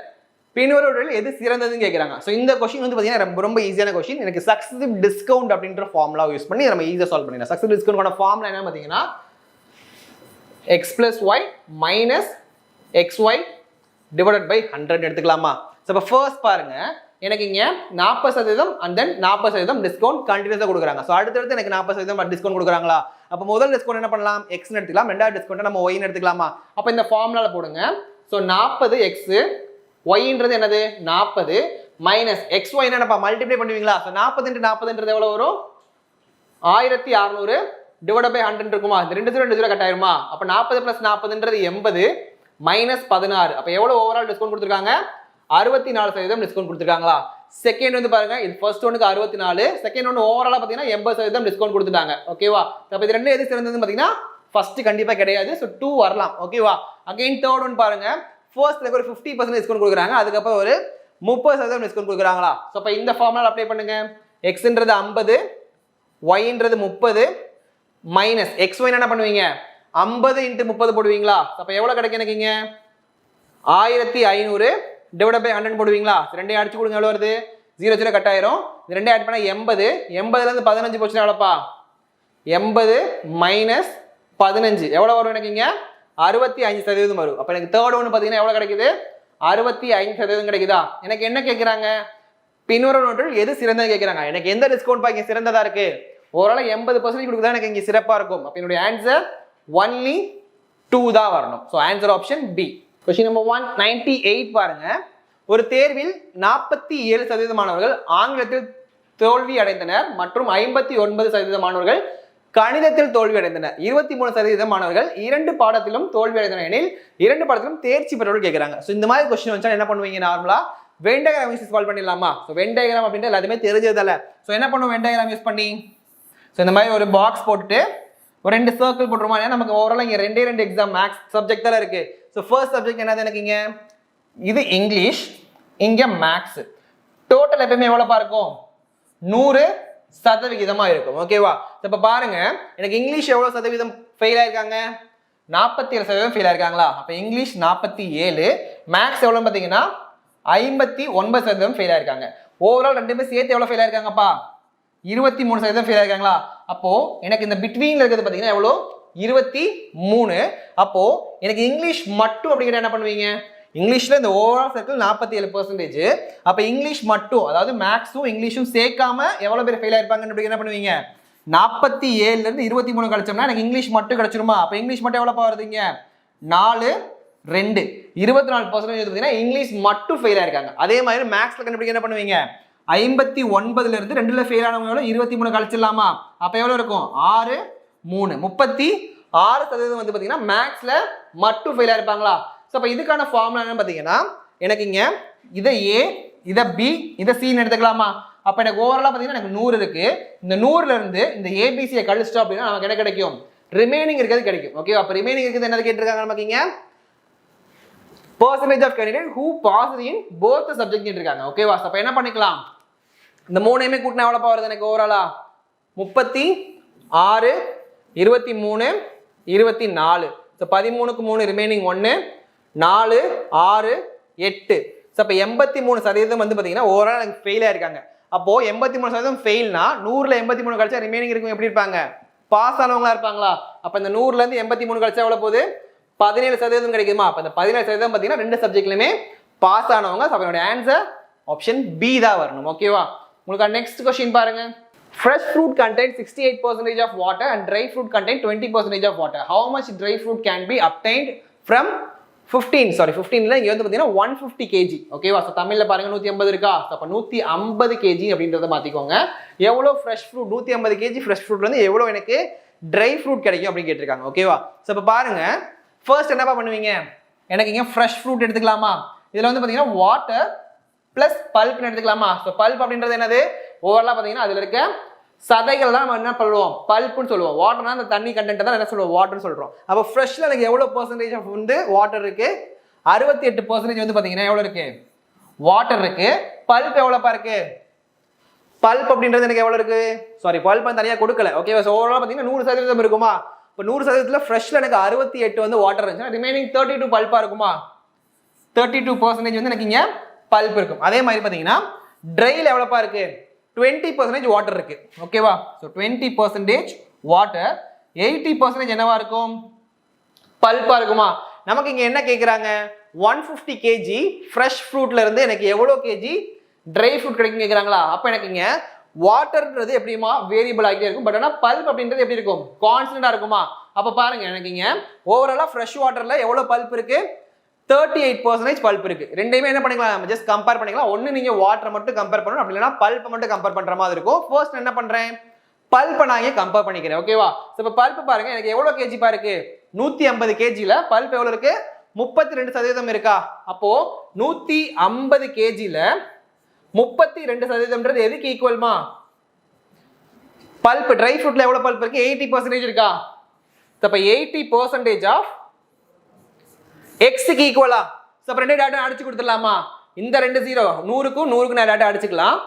பின்வருவற்றில் எது சிறந்ததுன்னு கேக்குறாங்க. சோ இந்த क्वेश्चन வந்து பாத்தீங்கன்னா ரொம்ப ஈஸியான क्वेश्चन. எனக்கு சக்சஸிவ் டிஸ்கவுண்ட் அப்படிங்கற ஃபார்முலா யூஸ் பண்ணி நம்ம ஈஸியா சால்வ் பண்ணிடலாம். சக்சஸிவ் டிஸ்கவுண்டோட ஃபார்முலா என்ன பாத்தீங்கன்னா x + y - xy / 100 எடுத்துக்கலாமா? சோ அப்ப ஃபர்ஸ்ட் பாருங்க, எனக்கு இங்க 40% and then 40% டிஸ்கவுண்ட் கண்டினியூஸா கொடுக்குறாங்க. சோ அடுத்து எனக்கு 40% டிஸ்கவுண்ட் கொடுக்குறாங்களா? அப்ப முதல் டிஸ்கவுண்ட் என்ன பண்ணலாம்? x ன்னு எடுத்துக்கலாம். ரெண்டாவது டிஸ்கவுண்ட் நம்ம y ன்னு எடுத்துக்கலாமா? அப்ப இந்த ஃபார்முலால போடுங்க. சோ 40x y ன்றது என்னது? 40 மைனஸ் xy என்னப்பா? மல்டிப்ளை பண்ணுவீங்களா? சோ 40 × 40ன்றது எவ்வளவு வரும்? 1600 / 100 இருக்குமா? இந்த 2 0 கட் ஆயிருமா? அப்ப 40 + 40ன்றது 80 மைனஸ் 16. அப்ப எவ்வளவு ஓவரால் டிஸ்கவுண்ட் கொடுத்திருக்காங்க? 64% டிஸ்கவுண்ட் கொடுத்திருக்காங்களா? செகண்ட் வந்து பாருங்க, இது ஃபர்ஸ்ட் ஒன்னுக்கு 64, செகண்ட் ஒன் ஓவராலா பாத்தீங்கன்னா 80% டிஸ்கவுண்ட் கொடுத்துட்டாங்க. ஓகேவா? அப்ப இது ரெண்டு எது சிறந்ததுன்னு பாத்தீங்கன்னா ஃபர்ஸ்ட் கண்டிப்பா கிடையாது. சோ 2 வரலாம். ஓகேவா? அகைன் தேர்ட் ஒன் பாருங்க, ஃபர்ஸ்ட்ல ஒரு 50% டிஸ்கவுண்ட் கொடுக்குறாங்க, அதுக்கு அப்புறம் ஒரு 30% டிஸ்கவுண்ட் கொடுக்குறாங்களா? சோ அப்ப இந்த ஃபார்முலா அப்ளை பண்ணுங்க. xன்றது 50, yன்றது 30 மைனஸ் xy என்ன பண்ணுவீங்க? 50 × 30 போடுவீங்களா? அப்ப எவ்வளவு கிடைக்கும் எனக்கு? இங்க 1500 / 100 போடுவீங்களா? ரெண்டையும் அடிச்சு கொடுங்க. எவ்வளவு வருது? 0 0 கட் ஆயிரும். இது ரெண்டையும் ஆட் பண்ணா 80. 80ல இருந்து 15 போச்சுனா எவ்வளவுப்பா? 80 மைனஸ் 15 எவ்வளவு வரும் எனக்கு? இங்க 65% வரும். அப்ப எனக்கு தேர்ட் ஒன் பாத்தீங்கன்னா எவ்வளவு கிடைக்குது? 65% கிடைக்குதா? எனக்கு என்ன கேக்குறாங்க? பின்வரும் ஒன்றில் எது சிறந்தது கேட்கிறாங்க. எனக்கு எந்த டிஸ்கவுண்ட் பாக்கி சிறந்ததா இருக்கு? ஓரளவு 80% கொடுக்குதா எனக்கு இங்க சிறப்பா இருக்கும். அப்ப என்னுடைய ஆன்சர் ஒன்லி 2 தான் வரணும். So answer option B. Question number 198 பாருங்க. ஒரு தேர்வில் 47% மாணவர்கள் ஆங்கிலத்தில் தோல்வி அடைந்தனர் மற்றும் 59% மாணவர்கள் கணிதத்தில் தோல்வி அடைந்தனர். 23% மாணவர்கள் 2 பாடத்திலும் தோல்வி அடைந்தனர் எனில் 2 பாடத்திலும் தேர்ச்சி பெற்றவர்கள் கேட்கிறாங்க. ஸோ இந்த மாதிரி கொஸ்டின் வச்சா என்ன பண்ணுவீங்க? நார்மலா வென் டயக்ராம் யூஸ் சால்வ் பண்ணிடலாமா? ஸோ வென் டயக்ராம் அப்படின்றது எல்லாத்தையுமே தெரிஞ்சதால ஸோ என்ன பண்ணுவோம் வென் டயக்ராம் யூஸ் பண்ணி? ஸோ இந்த மாதிரி ஒரு பாக்ஸ் போட்டுட்டு ஒரு 2 சர்க்கிள் போட்டுருமா? ஏன்னா நமக்கு ஓவரால் இங்கே 2 எக்ஸாம் மேக்ஸ் சப்ஜெக்ட் தான் இருக்கு. ஸோ ஃபர்ஸ்ட் சப்ஜெக்ட் என்னது எனக்கு இங்கே? இது இங்கிலீஷ், இங்கே மேக்ஸ். டோட்டல் எப்பயுமே எவ்வளோப்பா இருக்கும்? 100% இருக்கும். ஓகேவா? இப்போ பாருங்க எனக்கு இங்கிலீஷ் எவ்வளோ சதவீதம் ஃபெயில் ஆயிருக்காங்க? 47% ஃபெயில் ஆயிருக்காங்களா? அப்போ இங்கிலீஷ் 47, மேக்ஸ் எவ்வளோ பார்த்தீங்கன்னா 59% ஃபெயில் ஆயிருக்காங்க. ஓவரால் ரெண்டுமே சேர்த்து எவ்வளோ ஃபெயில் ஆயிருக்காங்கப்பா? 23% ஃபெயில் ஆயிருக்காங்களா? அப்போ எனக்கு இந்த பிட்வீன்ல இருக்கிறது பார்த்தீங்கன்னா எவ்வளோ? 23. அப்போ எனக்கு இங்கிலீஷ் மட்டும் அப்படிங்கிற என்ன பண்ணுவீங்க? இங்கிலீஷ்ல இந்த ஓவரால் சர்க்கிள் 47%. அப்போ இங்கிலீஷ் மட்டும், அதாவது மேக்ஸும் இங்கிலீஷும் சேர்க்காம எவ்வளோ பேர் ஃபெயில் ஆயிருப்பாங்கன்னு அப்படி என்ன பண்ணுவீங்க? 47ல இருந்து 23 கழிச்சோம்னா எனக்கு இங்கிலீஷ் மட்டும் கிடைச்சிருமா? அப்போ இங்கிலீஷ் மட்டும் எவ்வளோ வருதுங்க? 4, 2, 24% பார்த்தீங்கன்னா இங்கிலீஷ் மட்டும் ஃபெயில் ஆயிருக்காங்க. அதே மாதிரி மேக்ஸ்ல கண்டுபிடிக்க என்ன பண்ணுவீங்க? 59ல இருந்து 2ல ஃபெயில் ஆனவங்க எவ்வளோ? 23 கழிச்சிடலாமா? அப்போ எவ்வளோ இருக்கும்? 6, 3, 36% வந்து பார்த்தீங்கன்னா மேக்ஸ்ல மட்டும் ஃபெயில் ஆயிருப்பாங்களா? ஸோ அப்போ இதுக்கான ஃபார்முலா என்னன்னு பார்த்தீங்கன்னா எனக்கு இங்கே இதை ஏ, இதை பி, இதை சின்னு எடுத்துக்கலாமா? அப்போ எனக்கு ஓவராலாக பார்த்தீங்கன்னா எனக்கு 100 இருக்கு. இந்த 100ல இருந்து இந்த ஏபிசியை கழிச்சிட்டோம் அப்படின்னா நமக்கு என்ன கிடைக்கும்? ரிமைனிங் இருக்கிறது கிடைக்கும். ஓகே, அப்போ ரிமைனிங் இருக்கிறது என்னது கேட்டிருக்காங்க நமக்கு இங்கே? percentage of candidate who passed in both the subject இருக்காங்க. ஓகேவா? அப்போ என்ன பண்ணிக்கலாம்? இந்த மூணையுமே கூட்டினா எவ்வளோப்பா வருது எனக்கு ஓவராலா? 36, 23, 24. So 13க்கு 3 remaining 1, 4, 6, 8. ஸோ அப்போ 83% வந்து பார்த்தீங்கன்னா ஓவரால் எனக்கு ஃபெயில் ஆயிருக்காங்க. அப்போ 83% ஃபெயில்னா 100ல 83 கழிச்சா ரிமைனிங் இருக்கும் எப்படி இருப்பாங்க? பாஸ் ஆனவங்களா இருப்பாங்களா? அப்போ இந்த 100ல இருந்து 83 கழிச்சா எவ்வளோ போகுது? 17% கிடைக்குமா? அப்போ இந்த 17% பார்த்தீங்கன்னா 2 சப்ஜெக்ட்லையுமே பாஸ் ஆனவங்க. அப்போ என்னோட ஆன்சர் ஆப்ஷன் பி தான் வரணும். ஓகேவா? உங்களுக்கு நெக்ஸ்ட் கொஸ்டின் பாருங்க. Fresh fruit contains 68% of water and dry fruit contains 20% of water. How much dry fruit can be obtained from 15ல இங்க வந்து பாத்தீங்கன்னா 150 kg. ஓகேவா? சோ தமிழ்ல பாருங்க 150 இருக்கா? அப்ப 150 kg அப்படின்றத மாத்திக்கோங்க. எவ்வளவு fresh fruit? 150 kg fresh fruit வந்து எவ்வளவு எனக்கு dry fruit கிடைக்கும் அப்படின்னு கேட்டிருக்காங்க. ஓகேவா? சோ இப்ப பாருங்க ஃபர்ஸ்ட் என்னப்பா பண்ணுவீங்க? எனக்கு இங்க fresh fruit எடுத்துக்கலாமா? இதுல வந்து பாத்தீங்கன்னா வாட்டர் பிளஸ் பல்ப் எடுத்துக்கலாமா? ஸோ பல்ப் அப்படின்றது என்னது? ஓவரலா பார்த்தீங்கன்னா அதில் இருக்க சதைகள் தான் நம்ம என்ன பண்ணுவோம்? பல்ப்னு சொல்லுவோம். வாட்டர்னா அந்த தண்ணி கண்டென்ட் தான் என்ன சொல்லுவோம்? வாட்டர்னு சொல்றோம். அப்போ ஃப்ரெஷ்ல எனக்கு எவ்வளோ பர்சன்டேஜ் ஆஃப் வந்து வாட்டர் இருக்கு? 68% வந்து பார்த்தீங்கன்னா எவ்வளோ இருக்கு? வாட்டர் இருக்கு. பல்ப் எவ்வளோப்பா இருக்கு? பல்ப் அப்படின்றது எனக்கு எவ்வளோ இருக்கு? சாரி, பல்ப் தனியாக கொடுக்கல. ஓகேவா? ஸோ ஓவரால் பார்த்தீங்கன்னா 100% இருக்குமா? இப்போ 100%ல ஃப்ரெஷ்ல எனக்கு 68 வந்து வாட்டர் இருந்துச்சுன்னா ரிமைனிங் 32 பல்பா இருக்குமா? 32% வந்து எனக்கு இங்கே பல்ப் இருக்கும். அதே மாதிரி பார்த்தீங்கன்னா ட்ரைல எவ்வளோப்பா இருக்கு? 20% வாட்டர் இருக்கு. ஓகேவா? ஸோ 20% வாட்டர், 80% என்னவா இருக்கும்? பல்பா இருக்குமா? நமக்கு இங்க என்ன கேட்குறாங்க? 150 kg ஃப்ரெஷ் ஃப்ரூட்ல இருந்து எனக்கு எவ்வளோ கேஜி ட்ரை ஃப்ரூட் கிடைக்கும் கேட்குறாங்களா? அப்போ எனக்கு இங்க வாட்டர்ன்றது எப்படிமா வேரியபிள் ஆகிட்டே இருக்கும். பட் ஆனால் பல்ப் அப்படின்றது எப்படி இருக்கும்? கான்ஸ்டன்டா இருக்குமா? அப்போ பாருங்க எனக்கு இங்க ஓவராலா ஃப்ரெஷ் வாட்டர்ல எவ்வளோ பல்ப் இருக்கு? 38% பல்ப் இருக்கு. ரெண்டையுமே என்ன பண்ணிக்கலாம்? நம்ம ஜஸ்ட் கம்பேர் பண்ணிக்கலாம். ஒன்று நீங்க வாட்டர் மட்டும் கம்பேர் பண்ணணும், அப்படி இல்லைன்னா பல்ப் மட்டும் கம்பேர் பண்ற மாதிரி இருக்கும். ஃபர்ஸ்ட் என்ன பண்றேன்? பல்ப்பை நான் இங்கே கம்பேர் பண்ணிக்கிறேன். ஓகேவா? இப்போ பல்ப் பாருங்க எனக்கு எவ்வளோ கேஜிப்பா இருக்கு? 150 kgல பல்ப் எவ்வளோ இருக்கு? 32% இருக்கா? அப்போ 150 kgல 32% எதுக்கு ஈக்குவல்மா? பல்ப் ட்ரை ஃப்ரூட்ல எவ்வளவு பல்ப் இருக்கு? 80% இருக்கா? அப்ப 80% ஆஃப் எக்ஸ்க்கு ஈக்குவலா? அப்ப ரெண்டு டேட்டா அடிச்சு கொடுத்துடலாமா? இந்த ரெண்டு ஜீரோ 100க்கும் 100க்கு நான் டேட்டா அடிச்சுக்கலாம்.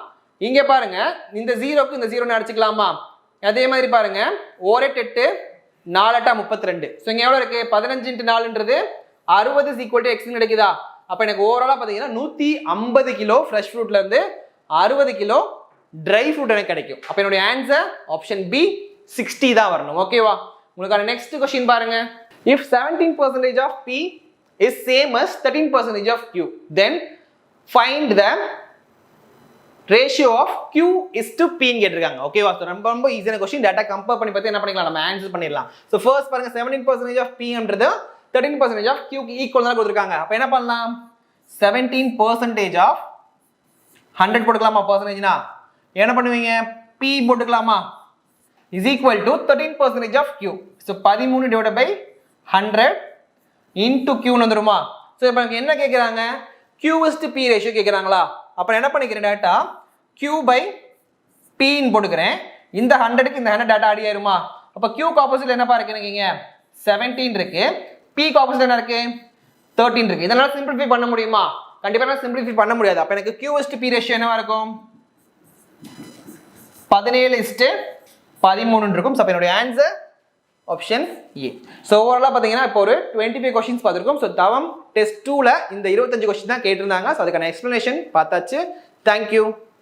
இங்க பாருங்க இந்த ஜீரோக்கு இந்த ஜீரோ அடிச்சுக்கலாமா? அதே மாதிரி பாருங்க 1 8 4 8 32. ஸோ இங்க எவ்வளவு இருக்கு? 15 × 4ன்றது 60 = x கிடைக்குதா? அப்ப எனக்கு ஓவராலா பாத்தீங்கன்னா 150 கிலோ ஃப்ரெஷ் ஃப்ரூட்ல இருந்து 60 கிலோ ட்ரை ஃப்ரூட் எனக்கு கிடைக்கும். அப்ப என்னுடைய ஆன்சர் ஆப்ஷன் பி 60 தான் வரணும். ஓகேவா? உங்களுக்கான நெக்ஸ்ட் क्वेश्चन பாருங்க. If 17% of P is same as 13% of Q, then find the ratio of Q is to P ன்னு கேட்டிருக்காங்க. ஓகேவா? ஸோ ரொம்ப ரொம்ப ஈஸியான கொஸ்டின். டேட்டா கம்பேர் பண்ணி பார்த்து என்ன பண்ணிக்கலாம், நம்ம ஆன்சர் பண்ணிடலாம். ஸோ ஃபர்ஸ்ட் பாருங்க 17% ஆஃப் P ன்றது 13% ஆஃப் Q ஈக்குவல் தான் கொடுத்துருக்காங்க. அப்போ என்ன பண்ணலாம், 17% ஆஃப் 100 போட்டுக்கலாமா பர்சன்டேஜ்னா, என்ன பண்ணுவீங்க, P போட்டுக்கலாமா, is equal to 13% of Q. So 13 divide by 100 into Qன்னு வந்துருமா. ஸோ இப்போ எனக்கு என்ன கேட்குறாங்க, Q is to P ratio கேட்குறாங்களா. அப்போ என்ன பண்ணிக்கிறேன், டேட்டா Q பை Pன்னு போட்டுக்கிறேன். இந்த 100க்கு இந்த 100 டேட்டா அடி ஆயிருமா. அப்போ Q ஆப்போசிட்ல என்னப்பா இருக்கு நினைக்கிறீங்க, 17 இருக்கு. P ஆப்போசிட் என்ன இருக்கு, 13 இருக்கு. இதனால சிம்பிளிஃபை பண்ண முடியுமா, கண்டிப்பா சிம்பிளிஃபை பண்ண முடியாது. அப்போ எனக்கு Q is to P ratio என்னவா இருக்கும், 17:13 இருக்கும். ஸோ என்னுடைய ஆன்சர் ஆப்ஷன் ஏ. ஸோ ஓவராலாக பார்த்தீங்கன்னா இப்போ ஒரு 25 கொஸ்டின்ஸ் பார்த்துருக்கோம். ஸோ தவம் டெஸ்ட் 2ல இந்த 25 கொஸ்டின் தான் கேட்டிருந்தாங்க. ஸோ அதுக்கான எக்ஸ்பிளனேஷன் பார்த்தாச்சு. தேங்க்யூ.